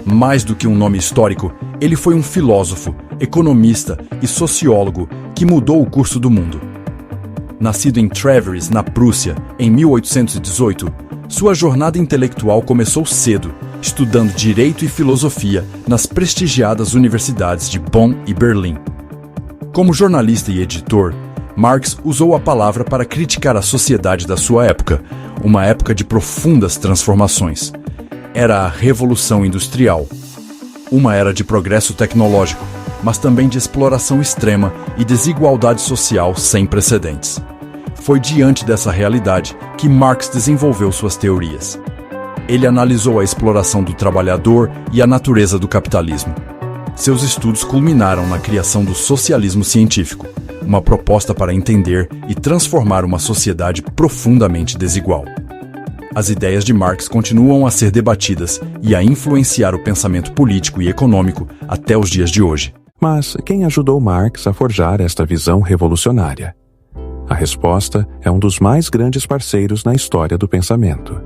Mais do que um nome histórico, ele foi um filósofo, economista e sociólogo que mudou o curso do mundo. Nascido em Trèves, na Prússia, em 1818, sua jornada intelectual começou cedo, estudando direito e filosofia nas prestigiadas universidades de Bonn e Berlim. Como jornalista e editor, Marx usou a palavra para criticar a sociedade da sua época, uma época de profundas transformações. Era a Revolução Industrial, uma era de progresso tecnológico, mas também de exploração extrema e desigualdade social sem precedentes. Foi diante dessa realidade que Marx desenvolveu suas teorias. Ele analisou a exploração do trabalhador e a natureza do capitalismo. Seus estudos culminaram na criação do socialismo científico, uma proposta para entender e transformar uma sociedade profundamente desigual. As ideias de Marx continuam a ser debatidas e a influenciar o pensamento político e econômico até os dias de hoje. Mas quem ajudou Marx a forjar esta visão revolucionária? A resposta é um dos mais grandes parceiros na história do pensamento,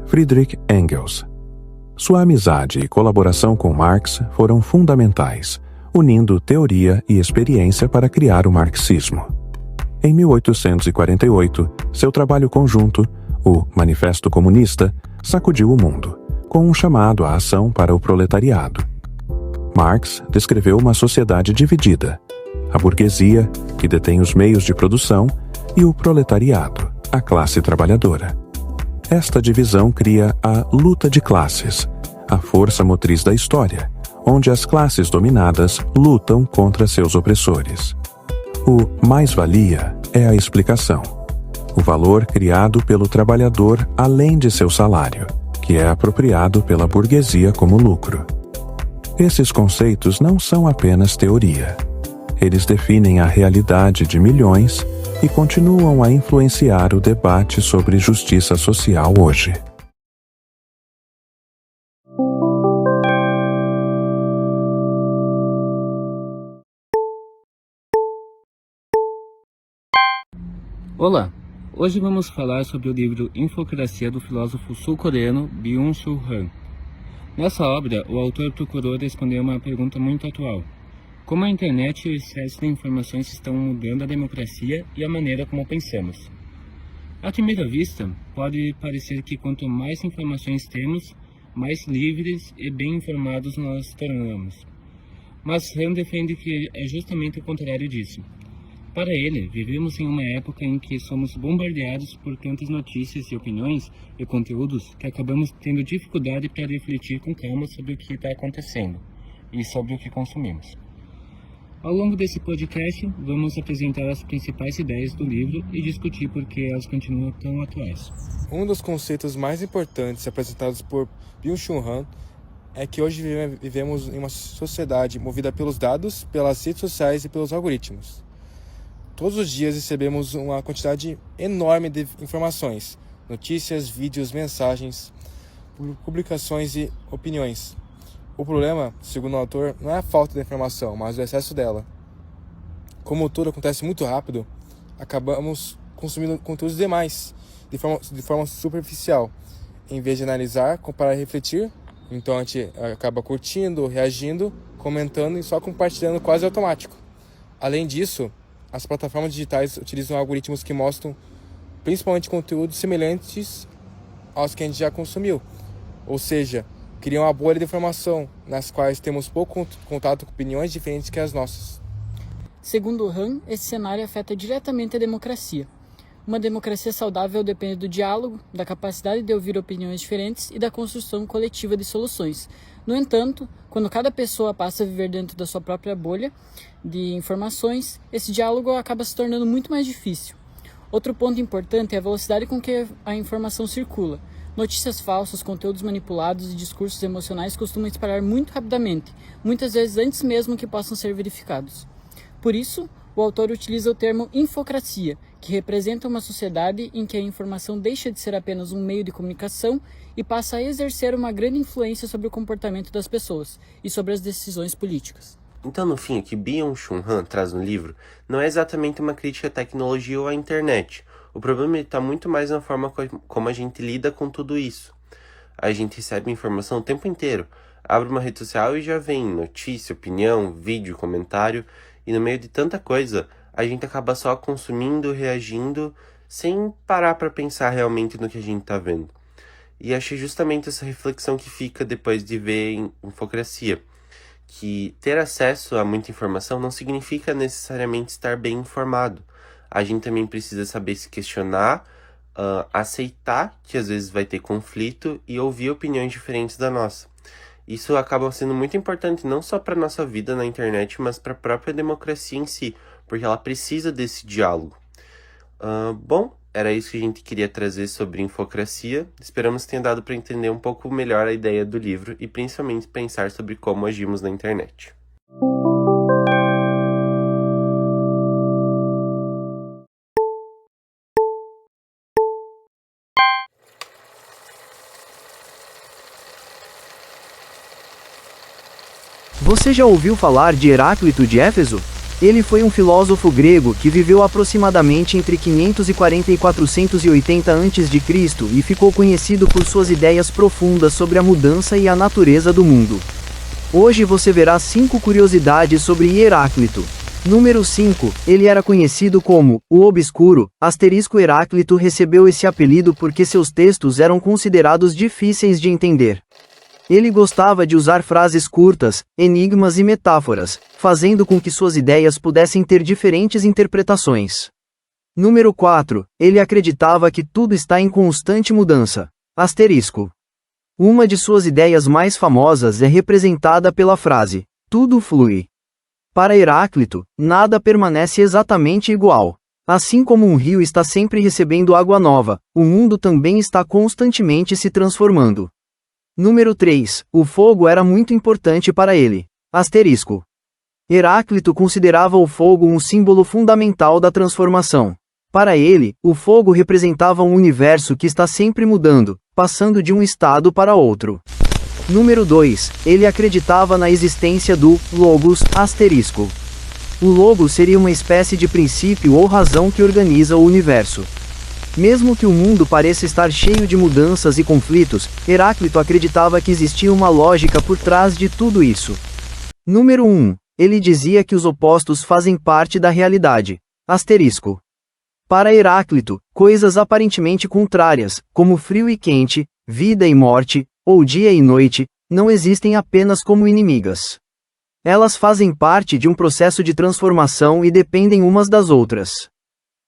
Friedrich Engels. Sua amizade e colaboração com Marx foram fundamentais, unindo teoria e experiência para criar o marxismo. Em 1848, seu trabalho conjunto, o Manifesto Comunista, sacudiu o mundo, com um chamado à ação para o proletariado. Marx descreveu uma sociedade dividida: a burguesia, que detém os meios de produção, e o proletariado, a classe trabalhadora. Esta divisão cria a luta de classes, a força motriz da história, onde as classes dominadas lutam contra seus opressores. O mais-valia é a explicação, o valor criado pelo trabalhador além de seu salário, que é apropriado pela burguesia como lucro. Esses conceitos não são apenas teoria. Eles definem a realidade de milhões e continuam a influenciar o debate sobre justiça social hoje. Olá! Hoje vamos falar sobre o livro Infocracia do filósofo sul-coreano Byung-Chul Han. Nessa obra, o autor procurou responder uma pergunta muito atual: como a internet e o excesso de informações estão mudando a democracia e a maneira como pensamos? À primeira vista, pode parecer que quanto mais informações temos, mais livres e bem informados nós nos tornamos. Mas Han defende que é justamente o contrário disso. Para ele, vivemos em uma época em que somos bombardeados por tantas notícias e opiniões e conteúdos que acabamos tendo dificuldade para refletir com calma sobre o que está acontecendo e sobre o que consumimos. Ao longo desse podcast, vamos apresentar as principais ideias do livro e discutir por que elas continuam tão atuais. Um dos conceitos mais importantes apresentados por Byung-Chul Han é que hoje vivemos em uma sociedade movida pelos dados, pelas redes sociais e pelos algoritmos. Todos os dias recebemos uma quantidade enorme de informações, notícias, vídeos, mensagens, publicações e opiniões. O problema, segundo o autor, não é a falta de informação, mas o excesso dela. Como tudo acontece muito rápido, acabamos consumindo conteúdos demais, de forma superficial. Em vez de analisar, comparar e refletir, então a gente acaba curtindo, reagindo, comentando e só compartilhando quase automático. Além disso, as plataformas digitais utilizam algoritmos que mostram principalmente conteúdos semelhantes aos que a gente já consumiu. Ou seja, criam uma bolha de informação, nas quais temos pouco contato com opiniões diferentes que as nossas. Segundo Han, esse cenário afeta diretamente a democracia. Uma democracia saudável depende do diálogo, da capacidade de ouvir opiniões diferentes e da construção coletiva de soluções. No entanto, quando cada pessoa passa a viver dentro da sua própria bolha de informações, esse diálogo acaba se tornando muito mais difícil. Outro ponto importante é a velocidade com que a informação circula. Notícias falsas, conteúdos manipulados e discursos emocionais costumam espalhar muito rapidamente, muitas vezes antes mesmo que possam ser verificados. Por isso, o autor utiliza o termo infocracia, que representa uma sociedade em que a informação deixa de ser apenas um meio de comunicação e passa a exercer uma grande influência sobre o comportamento das pessoas e sobre as decisões políticas. Então, no fim, o que Byung-Chul Han traz no livro não é exatamente uma crítica à tecnologia ou à internet. O problema está muito mais na forma como a gente lida com tudo isso. A gente recebe informação o tempo inteiro. Abre uma rede social e já vem notícia, opinião, vídeo, comentário. E no meio de tanta coisa, a gente acaba só consumindo, reagindo, sem parar para pensar realmente no que a gente está vendo. E achei justamente essa reflexão que fica depois de ver Infocracia. Que ter acesso a muita informação não significa necessariamente estar bem informado. A gente também precisa saber se questionar, aceitar que às vezes vai ter conflito e ouvir opiniões diferentes da nossa. Isso acaba sendo muito importante não só para a nossa vida na internet, mas para a própria democracia em si, porque ela precisa desse diálogo. Bom, era isso que a gente queria trazer sobre Infocracia. Esperamos que tenha dado para entender um pouco melhor a ideia do livro e principalmente pensar sobre como agimos na internet. Você já ouviu falar de Heráclito de Éfeso? Ele foi um filósofo grego que viveu aproximadamente entre 540 e 480 a.C. e ficou conhecido por suas ideias profundas sobre a mudança e a natureza do mundo. Hoje você verá 5 curiosidades sobre Heráclito. Número 5. Ele era conhecido como o Obscuro. Heráclito recebeu esse apelido porque seus textos eram considerados difíceis de entender. Ele gostava de usar frases curtas, enigmas e metáforas, fazendo com que suas ideias pudessem ter diferentes interpretações. Número 4. Ele acreditava que tudo está em constante mudança. Uma de suas ideias mais famosas é representada pela frase: tudo flui. Para Heráclito, nada permanece exatamente igual. Assim como um rio está sempre recebendo água nova, o mundo também está constantemente se transformando. Número 3. O fogo era muito importante para ele. Heráclito considerava o fogo um símbolo fundamental da transformação. Para ele, o fogo representava um universo que está sempre mudando, passando de um estado para outro. Número 2. Ele acreditava na existência do Logos. O Logos seria uma espécie de princípio ou razão que organiza o universo. Mesmo que o mundo pareça estar cheio de mudanças e conflitos, Heráclito acreditava que existia uma lógica por trás de tudo isso. Número 1. Ele dizia que os opostos fazem parte da realidade. Para Heráclito, coisas aparentemente contrárias, como frio e quente, vida e morte, ou dia e noite, não existem apenas como inimigas. Elas fazem parte de um processo de transformação e dependem umas das outras.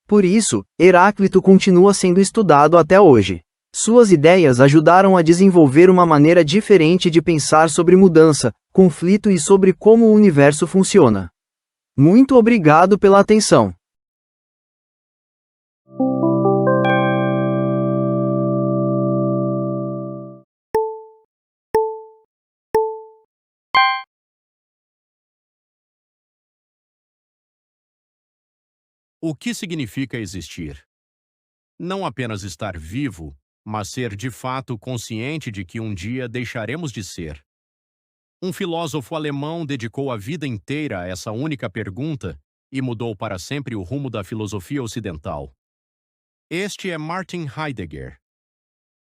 Por isso, Heráclito continua sendo estudado até hoje. Suas ideias ajudaram a desenvolver uma maneira diferente de pensar sobre mudança, conflito e sobre como o universo funciona. Muito obrigado pela atenção. O que significa existir? Não apenas estar vivo, mas ser de fato consciente de que um dia deixaremos de ser. Um filósofo alemão dedicou a vida inteira a essa única pergunta e mudou para sempre o rumo da filosofia ocidental. Este é Martin Heidegger.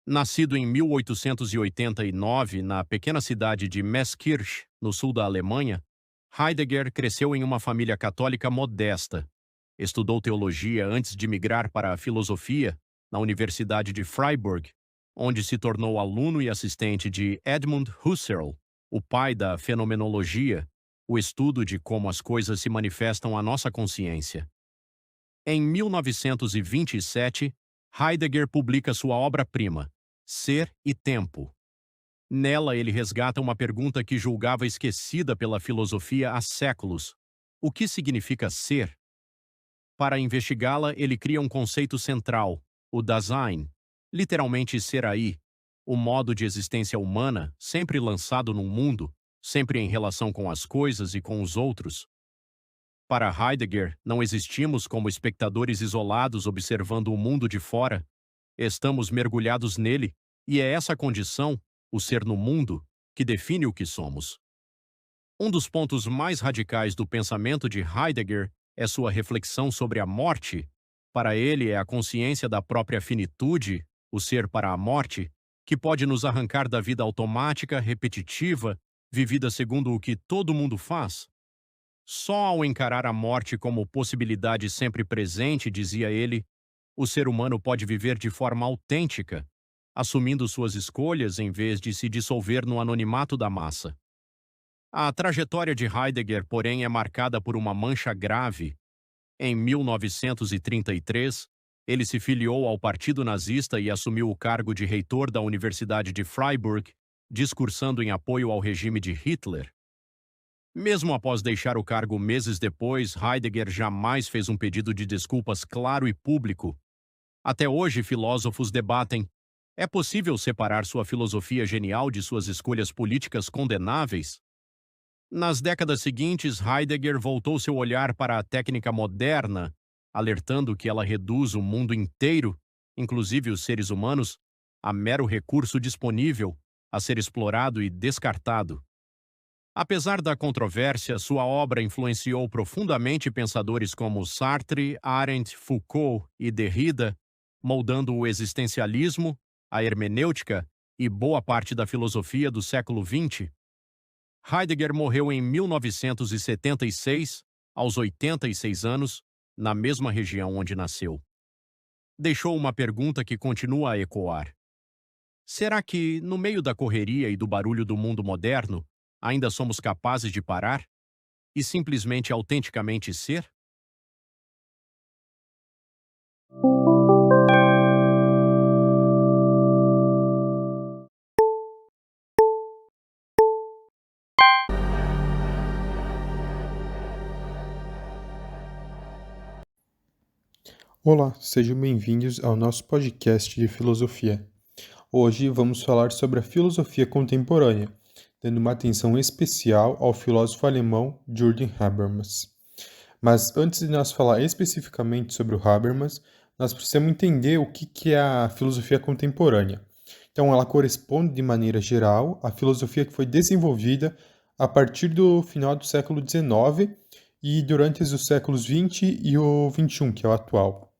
Nascido em 1889 na pequena cidade de Meßkirch, no sul da Alemanha, Heidegger cresceu em uma família católica modesta. Estudou teologia antes de migrar para a filosofia na Universidade de Freiburg, onde se tornou aluno e assistente de Edmund Husserl, o pai da fenomenologia, o estudo de como as coisas se manifestam à nossa consciência. Em 1927, Heidegger publica sua obra-prima, Ser e Tempo. Nela ele resgata uma pergunta que julgava esquecida pela filosofia há séculos: o que significa ser? Para investigá-la, ele cria um conceito central, o Dasein, literalmente ser aí, o modo de existência humana, sempre lançado num mundo, sempre em relação com as coisas e com os outros. Para Heidegger, não existimos como espectadores isolados observando o mundo de fora. Estamos mergulhados nele, e é essa condição, o ser no mundo, que define o que somos. Um dos pontos mais radicais do pensamento de Heidegger é sua reflexão sobre a morte. Para ele é a consciência da própria finitude, o ser para a morte, que pode nos arrancar da vida automática, repetitiva, vivida segundo o que todo mundo faz. Só ao encarar a morte como possibilidade sempre presente, dizia ele, o ser humano pode viver de forma autêntica, assumindo suas escolhas em vez de se dissolver no anonimato da massa. A trajetória de Heidegger, porém, é marcada por uma mancha grave. Em 1933, ele se filiou ao Partido Nazista e assumiu o cargo de reitor da Universidade de Freiburg, discursando em apoio ao regime de Hitler. Mesmo após deixar o cargo meses depois, Heidegger jamais fez um pedido de desculpas claro e público. Até hoje, filósofos debatem: é possível separar sua filosofia genial de suas escolhas políticas condenáveis? Nas décadas seguintes, Heidegger voltou seu olhar para a técnica moderna, alertando que ela reduz o mundo inteiro, inclusive os seres humanos, a mero recurso disponível a ser explorado e descartado. Apesar da controvérsia, sua obra influenciou profundamente pensadores como Sartre, Arendt, Foucault e Derrida, moldando o existencialismo, a hermenêutica e boa parte da filosofia do século XX. Heidegger morreu em 1976, aos 86 anos, na mesma região onde nasceu. Deixou uma pergunta que continua a ecoar. Será que, no meio da correria e do barulho do mundo moderno, ainda somos capazes de parar e simplesmente autenticamente ser? Olá, sejam bem-vindos ao nosso podcast de filosofia. Hoje vamos falar sobre a filosofia contemporânea, dando uma atenção especial ao filósofo alemão Jürgen Habermas. Mas antes de nós falar especificamente sobre o Habermas, nós precisamos entender o que é a filosofia contemporânea. Então, ela corresponde de maneira geral à filosofia que foi desenvolvida a partir do final do século XIX e durante os séculos XX e o XXI, que é o atual.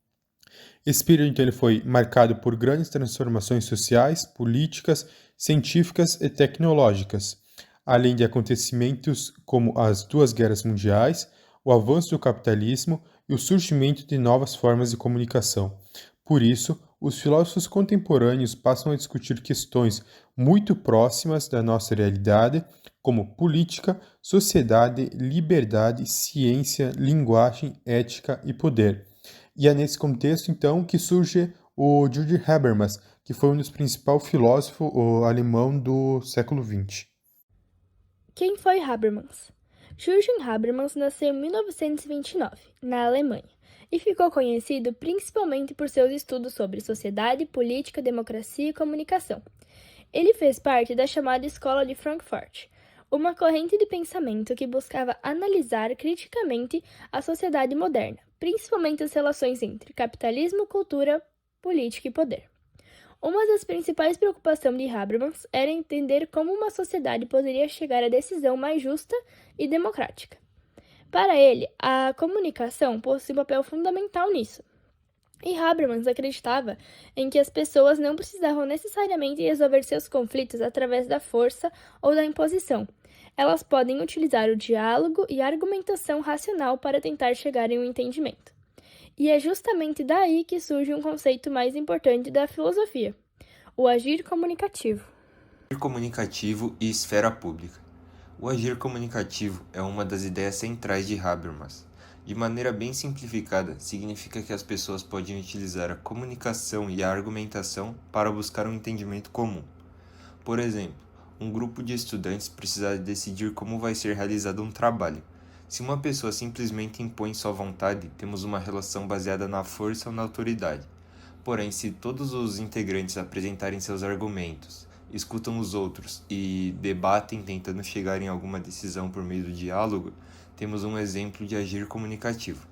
Esse período, então, ele foi marcado por grandes transformações sociais, políticas, científicas e tecnológicas, além de acontecimentos como as duas guerras mundiais, o avanço do capitalismo e o surgimento de novas formas de comunicação. Por isso, os filósofos contemporâneos passam a discutir questões muito próximas da nossa realidade, como política, sociedade, liberdade, ciência, linguagem, ética e poder. E é nesse contexto, então, que surge o Jürgen Habermas, que foi um dos principais filósofos alemão do século XX. Quem foi Habermas? Jürgen Habermas nasceu em 1929, na Alemanha, e ficou conhecido principalmente por seus estudos sobre sociedade, política, democracia e comunicação. Ele fez parte da chamada Escola de Frankfurt, uma corrente de pensamento que buscava analisar criticamente a sociedade moderna, principalmente as relações entre capitalismo, cultura, política e poder. Uma das principais preocupações de Habermas era entender como uma sociedade poderia chegar à decisão mais justa e democrática. Para ele, a comunicação possui um papel fundamental nisso. E Habermas acreditava em que as pessoas não precisavam necessariamente resolver seus conflitos através da força ou da imposição. Elas podem utilizar o diálogo e a argumentação racional para tentar chegar em um entendimento. E é justamente daí que surge um conceito mais importante da filosofia, o agir comunicativo. Agir comunicativo e esfera pública. O agir comunicativo é uma das ideias centrais de Habermas. De maneira bem simplificada, significa que as pessoas podem utilizar a comunicação e a argumentação para buscar um entendimento comum. Por exemplo, um grupo de estudantes precisa decidir como vai ser realizado um trabalho. Se uma pessoa simplesmente impõe sua vontade, temos uma relação baseada na força ou na autoridade. Porém, se todos os integrantes apresentarem seus argumentos, escutam os outros e debatem tentando chegar em alguma decisão por meio do diálogo, temos um exemplo de agir comunicativo.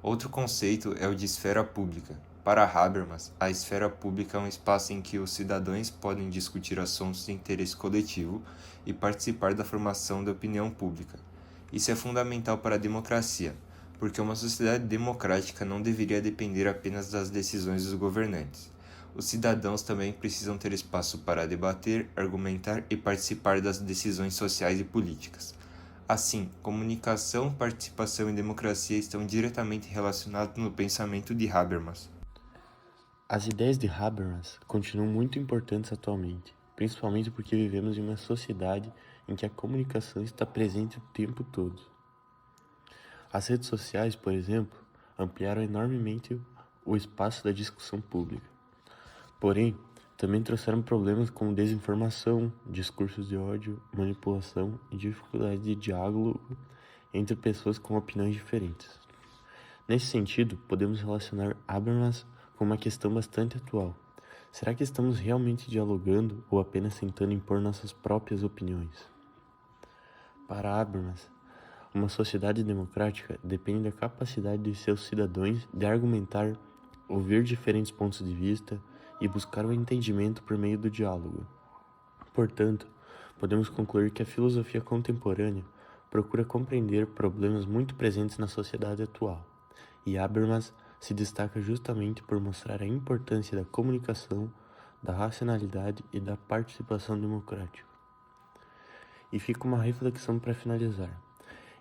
Outro conceito é o de esfera pública. Para Habermas, a esfera pública é um espaço em que os cidadãos podem discutir assuntos de interesse coletivo e participar da formação da opinião pública. Isso é fundamental para a democracia, porque uma sociedade democrática não deveria depender apenas das decisões dos governantes. Os cidadãos também precisam ter espaço para debater, argumentar e participar das decisões sociais e políticas. Assim, comunicação, participação e democracia estão diretamente relacionados no pensamento de Habermas. As ideias de Habermas continuam muito importantes atualmente, principalmente porque vivemos em uma sociedade em que a comunicação está presente o tempo todo. As redes sociais, por exemplo, ampliaram enormemente o espaço da discussão pública. Porém, também trouxeram problemas como desinformação, discursos de ódio, manipulação e dificuldade de diálogo entre pessoas com opiniões diferentes. Nesse sentido, podemos relacionar Habermas com uma questão bastante atual. Será que estamos realmente dialogando ou apenas tentando impor nossas próprias opiniões? Para Habermas, uma sociedade democrática depende da capacidade de seus cidadãos de argumentar, ouvir diferentes pontos de vista e buscar o entendimento por meio do diálogo. Portanto, podemos concluir que a filosofia contemporânea procura compreender problemas muito presentes na sociedade atual, e Habermas se destaca justamente por mostrar a importância da comunicação, da racionalidade e da participação democrática. E fica uma reflexão para finalizar.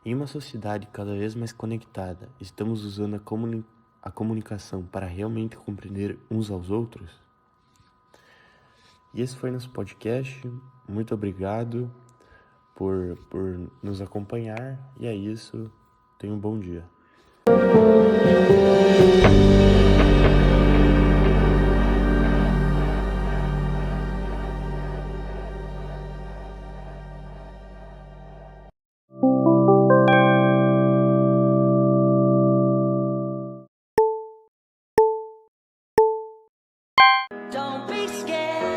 Em uma sociedade cada vez mais conectada, estamos usando a comunicação para realmente compreender uns aos outros? E esse foi nosso podcast. Muito obrigado por nos acompanhar. E é isso. Tenha um bom dia. Don't be scared.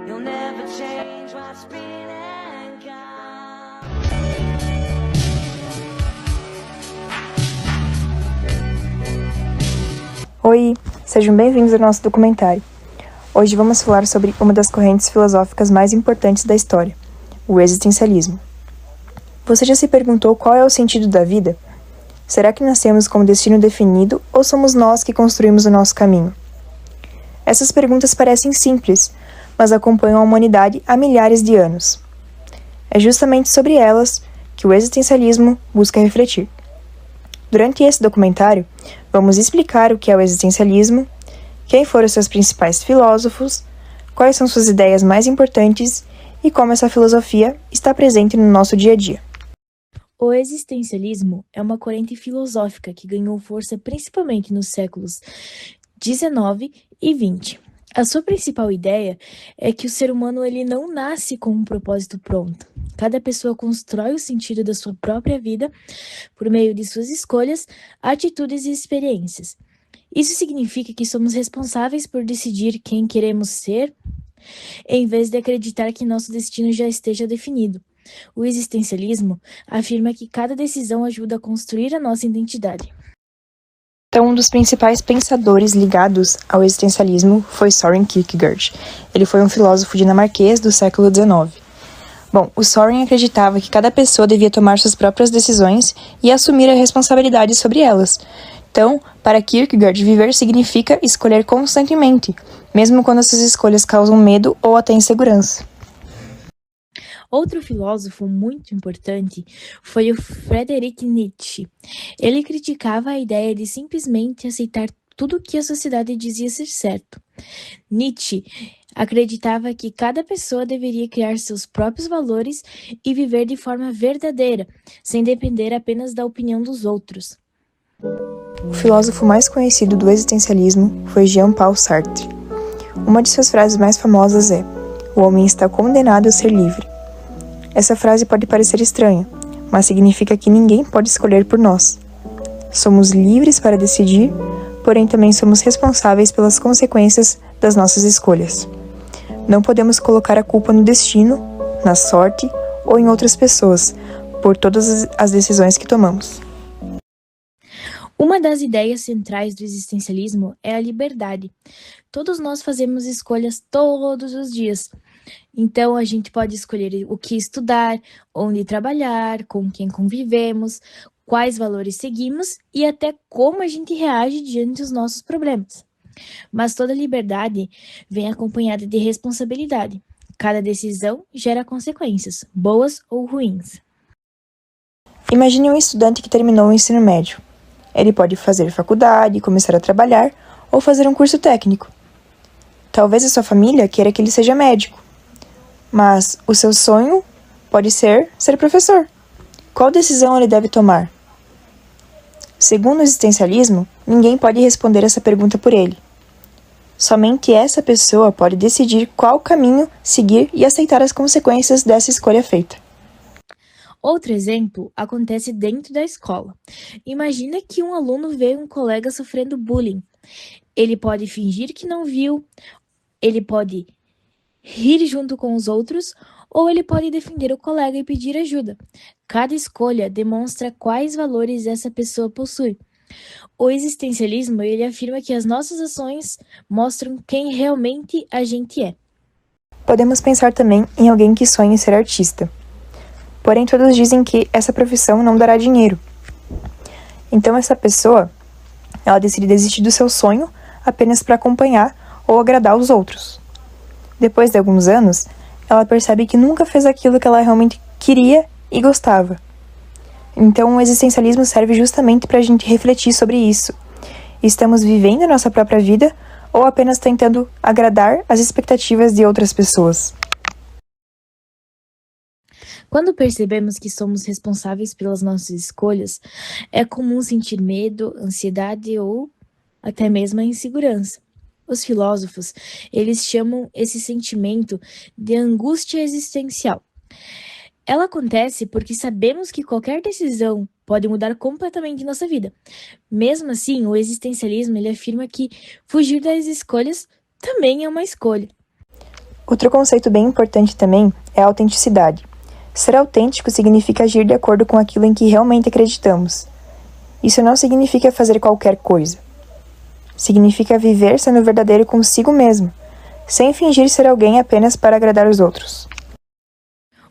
You'll never change what's been and gone. Oi, sejam bem-vindos ao nosso documentário. Hoje vamos falar sobre uma das correntes filosóficas mais importantes da história, o existencialismo. Você já se perguntou qual é o sentido da vida? Será que nascemos com um destino definido ou somos nós que construímos o nosso caminho? Essas perguntas parecem simples, mas acompanham a humanidade há milhares de anos. É justamente sobre elas que o existencialismo busca refletir. Durante esse documentário, vamos explicar o que é o existencialismo, quem foram seus principais filósofos, quais são suas ideias mais importantes e como essa filosofia está presente no nosso dia a dia. O existencialismo é uma corrente filosófica que ganhou força principalmente nos séculos XIX e XX. A sua principal ideia é que o ser humano ele não nasce com um propósito pronto. Cada pessoa constrói o sentido da sua própria vida por meio de suas escolhas, atitudes e experiências. Isso significa que somos responsáveis por decidir quem queremos ser, em vez de acreditar que nosso destino já esteja definido. O existencialismo afirma que cada decisão ajuda a construir a nossa identidade. Então, um dos principais pensadores ligados ao existencialismo foi Søren Kierkegaard. Ele foi um filósofo dinamarquês do século XIX. Bom, o Søren acreditava que cada pessoa devia tomar suas próprias decisões e assumir a responsabilidade sobre elas. Então, para Kierkegaard, viver significa escolher constantemente, mesmo quando essas escolhas causam medo ou até insegurança. Outro filósofo muito importante foi o Friedrich Nietzsche. Ele criticava a ideia de simplesmente aceitar tudo o que a sociedade dizia ser certo. Nietzsche acreditava que cada pessoa deveria criar seus próprios valores e viver de forma verdadeira, sem depender apenas da opinião dos outros. O filósofo mais conhecido do existencialismo foi Jean-Paul Sartre. Uma de suas frases mais famosas é: "O homem está condenado a ser livre." Essa frase pode parecer estranha, mas significa que ninguém pode escolher por nós. Somos livres para decidir, porém também somos responsáveis pelas consequências das nossas escolhas. Não podemos colocar a culpa no destino, na sorte ou em outras pessoas, por todas as decisões que tomamos. Uma das ideias centrais do existencialismo é a liberdade. Todos nós fazemos escolhas todos os dias. Então, a gente pode escolher o que estudar, onde trabalhar, com quem convivemos, quais valores seguimos e até como a gente reage diante dos nossos problemas. Mas toda liberdade vem acompanhada de responsabilidade. Cada decisão gera consequências, boas ou ruins. Imagine um estudante que terminou o ensino médio. Ele pode fazer faculdade, começar a trabalhar ou fazer um curso técnico. Talvez a sua família queira que ele seja médico, mas o seu sonho pode ser professor. Qual decisão ele deve tomar? Segundo o existencialismo, ninguém pode responder essa pergunta por ele. Somente essa pessoa pode decidir qual caminho seguir e aceitar as consequências dessa escolha feita. Outro exemplo acontece dentro da escola. Imagina que um aluno vê um colega sofrendo bullying. Ele pode fingir que não viu, ele pode rir junto com os outros, ou ele pode defender o colega e pedir ajuda. Cada escolha demonstra quais valores essa pessoa possui. O existencialismo, ele afirma que as nossas ações mostram quem realmente a gente é. Podemos pensar também em alguém que sonha em ser artista. Porém, todos dizem que essa profissão não dará dinheiro. Então, essa pessoa, ela decide desistir do seu sonho apenas para acompanhar ou agradar os outros. Depois de alguns anos, ela percebe que nunca fez aquilo que ela realmente queria e gostava. Então, o existencialismo serve justamente para a gente refletir sobre isso. Estamos vivendo a nossa própria vida ou apenas tentando agradar as expectativas de outras pessoas? Quando percebemos que somos responsáveis pelas nossas escolhas, é comum sentir medo, ansiedade ou até mesmo a insegurança. Os filósofos, eles chamam esse sentimento de angústia existencial. Ela acontece porque sabemos que qualquer decisão pode mudar completamente nossa vida. Mesmo assim, o existencialismo ele afirma que fugir das escolhas também é uma escolha. Outro conceito bem importante também é a autenticidade. Ser autêntico significa agir de acordo com aquilo em que realmente acreditamos. Isso não significa fazer qualquer coisa. Significa viver sendo verdadeiro consigo mesmo, sem fingir ser alguém apenas para agradar os outros.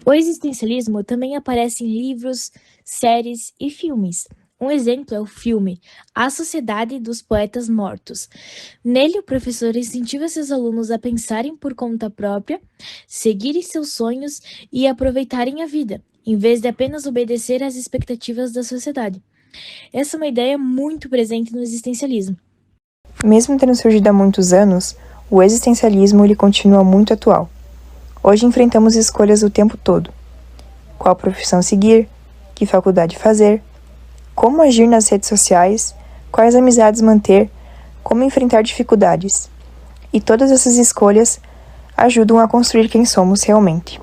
O existencialismo também aparece em livros, séries e filmes. Um exemplo é o filme A Sociedade dos Poetas Mortos. Nele, o professor incentiva seus alunos a pensarem por conta própria, seguirem seus sonhos e aproveitarem a vida, em vez de apenas obedecer às expectativas da sociedade. Essa é uma ideia muito presente no existencialismo. Mesmo tendo surgido há muitos anos, o existencialismo ele continua muito atual. Hoje enfrentamos escolhas o tempo todo. Qual profissão seguir, que faculdade fazer, como agir nas redes sociais, quais amizades manter, como enfrentar dificuldades. E todas essas escolhas ajudam a construir quem somos realmente.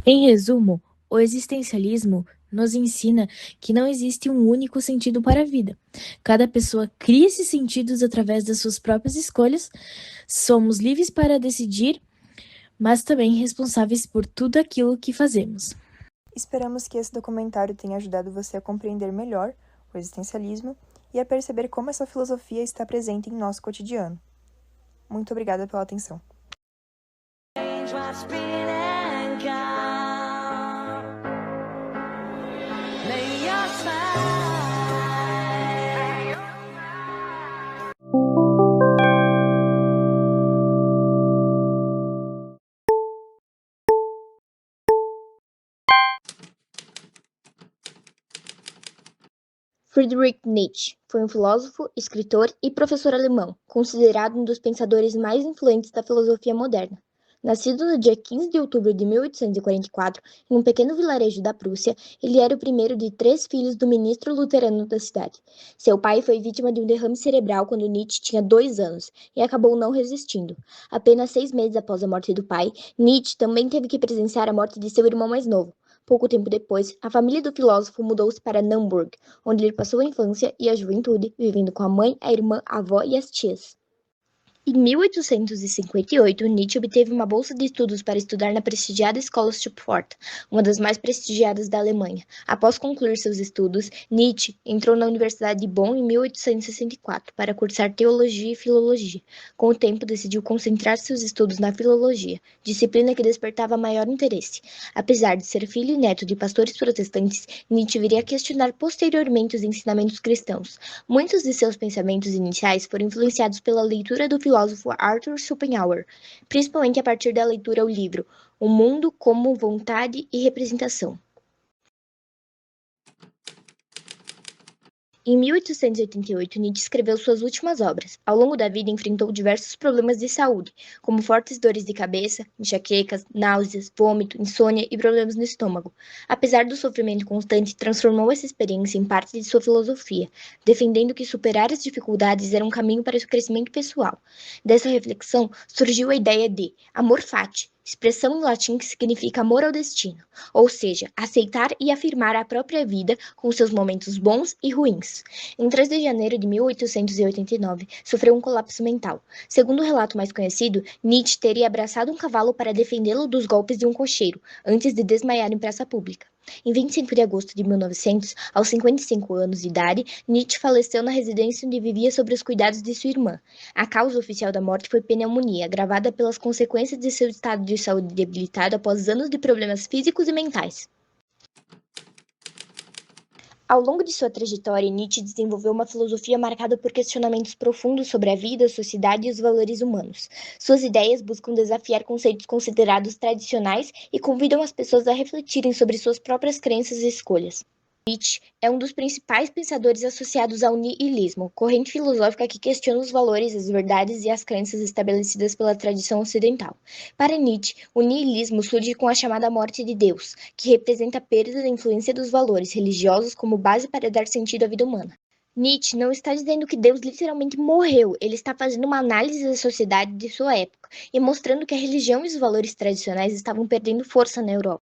Em resumo, o existencialismo nos ensina que não existe um único sentido para a vida. Cada pessoa cria esses sentidos através das suas próprias escolhas. Somos livres para decidir, mas também responsáveis por tudo aquilo que fazemos. Esperamos que esse documentário tenha ajudado você a compreender melhor o existencialismo e a perceber como essa filosofia está presente em nosso cotidiano. Muito obrigada pela atenção. Friedrich Nietzsche foi um filósofo, escritor e professor alemão, considerado um dos pensadores mais influentes da filosofia moderna. Nascido no dia 15 de outubro de 1844, em um pequeno vilarejo da Prússia, ele era o primeiro de 3 filhos do ministro luterano da cidade. Seu pai foi vítima de um derrame cerebral quando Nietzsche tinha 2 anos e acabou não resistindo. Apenas 6 meses após a morte do pai, Nietzsche também teve que presenciar a morte de seu irmão mais novo. Pouco tempo depois, a família do filósofo mudou-se para Naumburg, onde ele passou a infância e a juventude, vivendo com a mãe, a irmã, a avó e as tias. Em 1858, Nietzsche obteve uma bolsa de estudos para estudar na prestigiada escola Schubfort, uma das mais prestigiadas da Alemanha. Após concluir seus estudos, Nietzsche entrou na Universidade de Bonn em 1864 para cursar teologia e filologia. Com o tempo, decidiu concentrar seus estudos na filologia, disciplina que despertava maior interesse. Apesar de ser filho e neto de pastores protestantes, Nietzsche viria a questionar posteriormente os ensinamentos cristãos. Muitos de seus pensamentos iniciais foram influenciados pela leitura do filósofo Arthur Schopenhauer, principalmente a partir da leitura ao livro O Mundo como Vontade e Representação. Em 1888, Nietzsche escreveu suas últimas obras. Ao longo da vida, enfrentou diversos problemas de saúde, como fortes dores de cabeça, enxaquecas, náuseas, vômito, insônia e problemas no estômago. Apesar do sofrimento constante, transformou essa experiência em parte de sua filosofia, defendendo que superar as dificuldades era um caminho para o crescimento pessoal. Dessa reflexão, surgiu a ideia de amor fati, expressão em latim que significa amor ao destino, ou seja, aceitar e afirmar a própria vida com seus momentos bons e ruins. Em 3 de janeiro de 1889, sofreu um colapso mental. Segundo o relato mais conhecido, Nietzsche teria abraçado um cavalo para defendê-lo dos golpes de um cocheiro, antes de desmaiar em praça pública. Em 25 de agosto de 1900, aos 55 anos de idade, Nietzsche faleceu na residência onde vivia sob os cuidados de sua irmã. A causa oficial da morte foi pneumonia, agravada pelas consequências de seu estado de saúde debilitado após anos de problemas físicos e mentais. Ao longo de sua trajetória, Nietzsche desenvolveu uma filosofia marcada por questionamentos profundos sobre a vida, a sociedade e os valores humanos. Suas ideias buscam desafiar conceitos considerados tradicionais e convidam as pessoas a refletirem sobre suas próprias crenças e escolhas. Nietzsche é um dos principais pensadores associados ao niilismo, corrente filosófica que questiona os valores, as verdades e as crenças estabelecidas pela tradição ocidental. Para Nietzsche, o niilismo surge com a chamada morte de Deus, que representa a perda da influência dos valores religiosos como base para dar sentido à vida humana. Nietzsche não está dizendo que Deus literalmente morreu, ele está fazendo uma análise da sociedade de sua época e mostrando que a religião e os valores tradicionais estavam perdendo força na Europa.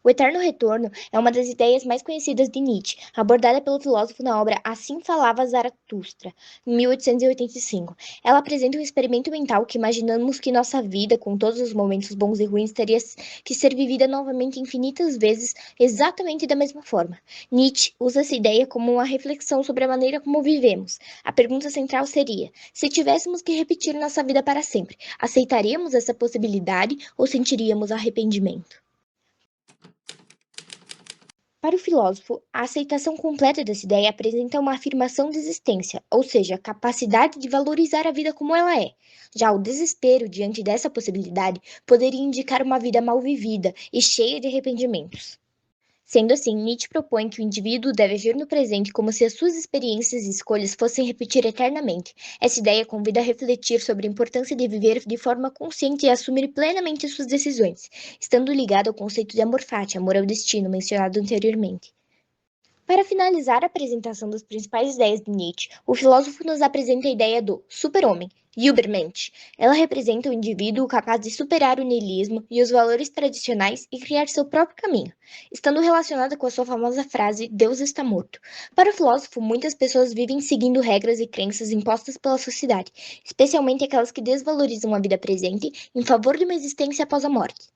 O eterno retorno é uma das ideias mais conhecidas de Nietzsche, abordada pelo filósofo na obra Assim Falava Zaratustra, em 1885. Ela apresenta um experimento mental que imaginamos que nossa vida, com todos os momentos bons e ruins, teria que ser vivida novamente infinitas vezes, exatamente da mesma forma. Nietzsche usa essa ideia como uma reflexão sobre a maneira como vivemos. A pergunta central seria: se tivéssemos que repetir nossa vida para sempre, aceitaríamos essa possibilidade ou sentiríamos arrependimento? Para o filósofo, a aceitação completa dessa ideia apresenta uma afirmação de existência, ou seja, a capacidade de valorizar a vida como ela é. Já o desespero diante dessa possibilidade poderia indicar uma vida mal vivida e cheia de arrependimentos. Sendo assim, Nietzsche propõe que o indivíduo deve agir no presente como se as suas experiências e escolhas fossem repetir eternamente. Essa ideia convida a refletir sobre a importância de viver de forma consciente e assumir plenamente suas decisões, estando ligado ao conceito de amor fati, amor ao destino, mencionado anteriormente. Para finalizar a apresentação das principais ideias de Nietzsche, o filósofo nos apresenta a ideia do super-homem, Übermensch. Ela representa o indivíduo capaz de superar o niilismo e os valores tradicionais e criar seu próprio caminho, estando relacionada com a sua famosa frase "Deus está morto". Para o filósofo, muitas pessoas vivem seguindo regras e crenças impostas pela sociedade, especialmente aquelas que desvalorizam a vida presente em favor de uma existência após a morte.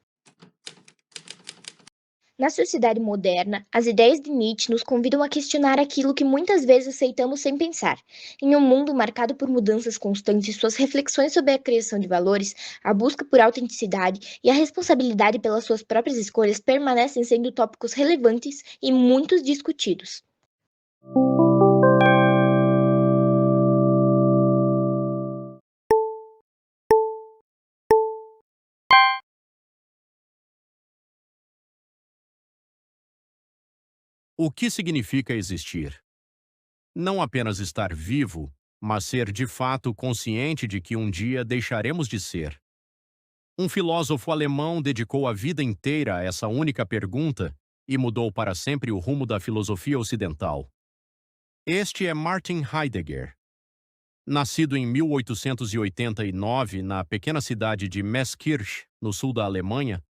Na sociedade moderna, as ideias de Nietzsche nos convidam a questionar aquilo que muitas vezes aceitamos sem pensar. Em um mundo marcado por mudanças constantes, suas reflexões sobre a criação de valores, a busca por autenticidade e a responsabilidade pelas suas próprias escolhas permanecem sendo tópicos relevantes e muito discutidos. O que significa existir? Não apenas estar vivo, mas ser de fato consciente de que um dia deixaremos de ser. Um filósofo alemão dedicou a vida inteira a essa única pergunta e mudou para sempre o rumo da filosofia ocidental. Este é Martin Heidegger. Nascido em 1889 na pequena cidade de Meßkirch, no sul da Alemanha,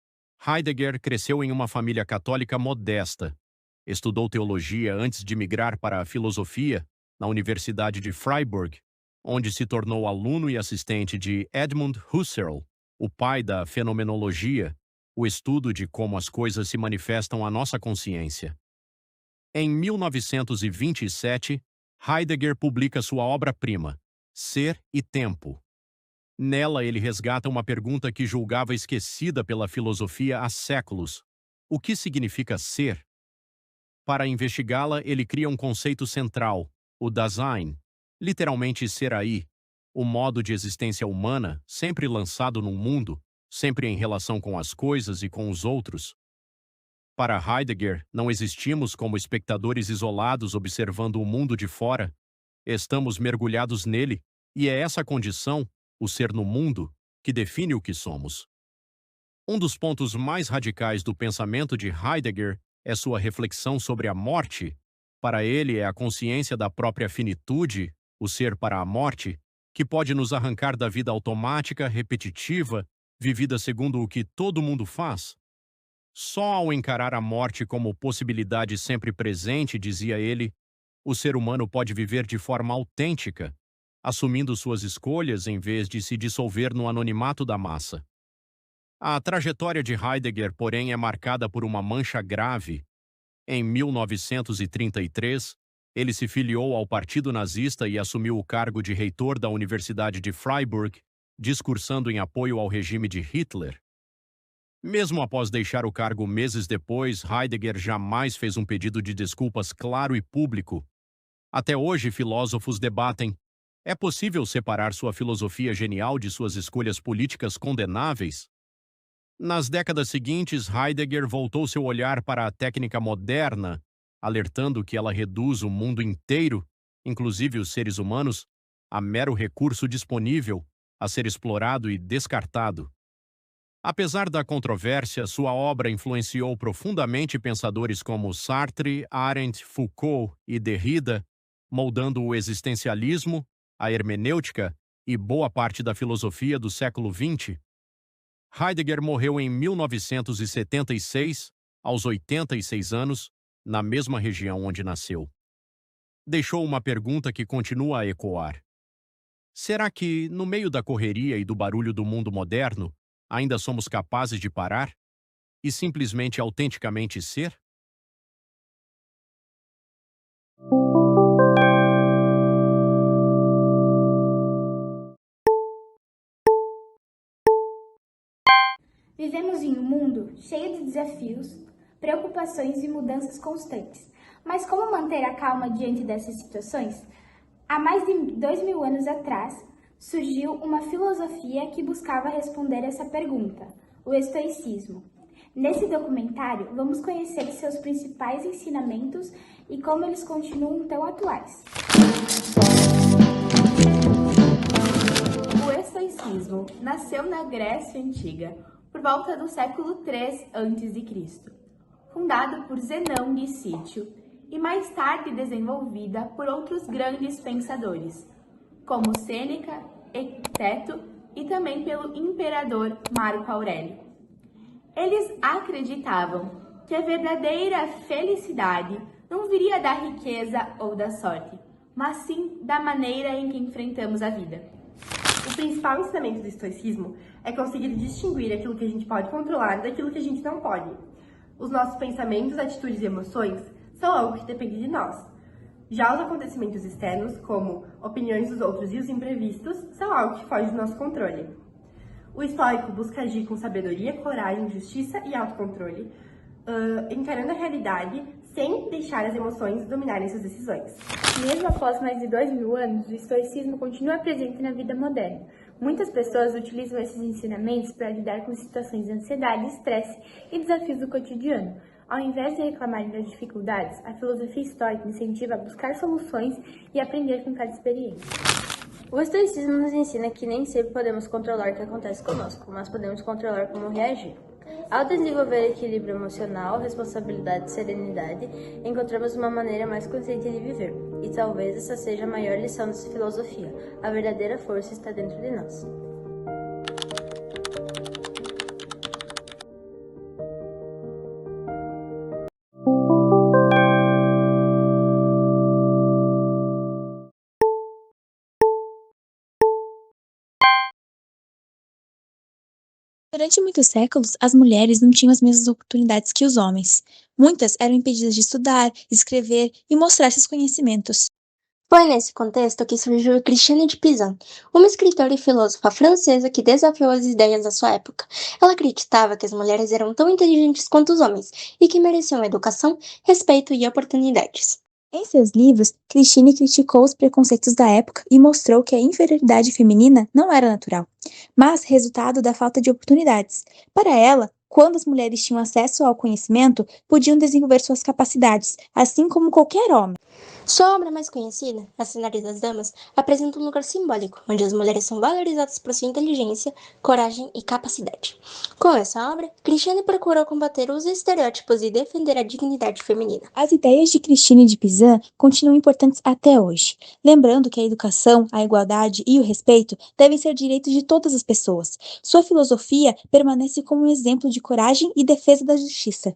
Heidegger cresceu em uma família católica modesta. Estudou teologia antes de migrar para a filosofia na Universidade de Freiburg, onde se tornou aluno e assistente de Edmund Husserl, o pai da fenomenologia, o estudo de como as coisas se manifestam à nossa consciência. Em 1927, Heidegger publica sua obra-prima, Ser e Tempo. Nela, ele resgata uma pergunta que julgava esquecida pela filosofia há séculos: o que significa ser? Para investigá-la, ele cria um conceito central, o Dasein, literalmente ser aí, o modo de existência humana, sempre lançado no mundo, sempre em relação com as coisas e com os outros. Para Heidegger, não existimos como espectadores isolados observando o mundo de fora. Estamos mergulhados nele, e é essa condição, o ser no mundo, que define o que somos. Um dos pontos mais radicais do pensamento de Heidegger é sua reflexão sobre a morte. Para ele, é a consciência da própria finitude, o ser para a morte, que pode nos arrancar da vida automática, repetitiva, vivida segundo o que todo mundo faz. Só ao encarar a morte como possibilidade sempre presente, dizia ele, o ser humano pode viver de forma autêntica, assumindo suas escolhas em vez de se dissolver no anonimato da massa. A trajetória de Heidegger, porém, é marcada por uma mancha grave, Em 1933, ele se filiou ao Partido Nazista e assumiu o cargo de reitor da Universidade de Freiburg, discursando em apoio ao regime de Hitler. Mesmo após deixar o cargo meses depois, Heidegger jamais fez um pedido de desculpas claro e público. Até hoje, filósofos debatem: é possível separar sua filosofia genial de suas escolhas políticas condenáveis? Nas décadas seguintes, Heidegger voltou seu olhar para a técnica moderna, alertando que ela reduz o mundo inteiro, inclusive os seres humanos, a mero recurso disponível a ser explorado e descartado. Apesar da controvérsia, sua obra influenciou profundamente pensadores como Sartre, Arendt, Foucault e Derrida, moldando o existencialismo, a hermenêutica e boa parte da filosofia do século XX. Heidegger morreu em 1976, aos 86 anos, na mesma região onde nasceu. Deixou uma pergunta que continua a ecoar. Será que, no meio da correria e do barulho do mundo moderno, ainda somos capazes de parar e simplesmente autenticamente ser? Vivemos em um mundo cheio de desafios, preocupações e mudanças constantes. Mas como manter a calma diante dessas situações? Há mais de 2000 anos atrás, surgiu uma filosofia que buscava responder essa pergunta, o estoicismo. Nesse documentário, vamos conhecer seus principais ensinamentos e como eles continuam tão atuais. O estoicismo nasceu na Grécia Antiga, por volta do século III a.C., fundado por Zenão de Sítio e mais tarde desenvolvida por outros grandes pensadores, como Sêneca, Epiteto e também pelo imperador Marco Aurélio. Eles acreditavam que a verdadeira felicidade não viria da riqueza ou da sorte, mas sim da maneira em que enfrentamos a vida. O principal ensinamento do estoicismo é conseguir distinguir aquilo que a gente pode controlar daquilo que a gente não pode. Os nossos pensamentos, atitudes e emoções são algo que depende de nós. Já os acontecimentos externos, como opiniões dos outros e os imprevistos, são algo que foge do nosso controle. O estoico busca agir com sabedoria, coragem, justiça e autocontrole, encarando a realidade sem deixar as emoções dominarem suas decisões. Mesmo após mais de 2000 anos, o estoicismo continua presente na vida moderna. Muitas pessoas utilizam esses ensinamentos para lidar com situações de ansiedade, estresse e desafios do cotidiano. Ao invés de reclamarem das dificuldades, a filosofia estoica incentiva a buscar soluções e aprender com cada experiência. O estoicismo nos ensina que nem sempre podemos controlar o que acontece conosco, mas podemos controlar como reagir. Ao desenvolver equilíbrio emocional, responsabilidade e serenidade, encontramos uma maneira mais consciente de viver. E talvez essa seja a maior lição dessa filosofia. A verdadeira força está dentro de nós. Durante muitos séculos, as mulheres não tinham as mesmas oportunidades que os homens. Muitas eram impedidas de estudar, escrever e mostrar seus conhecimentos. Foi nesse contexto que surgiu Christiane de Pizan, uma escritora e filósofa francesa que desafiou as ideias da sua época. Ela acreditava que as mulheres eram tão inteligentes quanto os homens e que mereciam educação, respeito e oportunidades. Em seus livros, Christine criticou os preconceitos da época e mostrou que a inferioridade feminina não era natural, mas resultado da falta de oportunidades. Para ela, quando as mulheres tinham acesso ao conhecimento, podiam desenvolver suas capacidades, assim como qualquer homem. Sua obra mais conhecida, A Cenário das Damas, apresenta um lugar simbólico, onde as mulheres são valorizadas por sua inteligência, coragem e capacidade. Com essa obra, Christiane procurou combater os estereótipos e defender a dignidade feminina. As ideias de Christine de Pizan continuam importantes até hoje, lembrando que a educação, a igualdade e o respeito devem ser direitos de todas as pessoas. Sua filosofia permanece como um exemplo de coragem e defesa da justiça.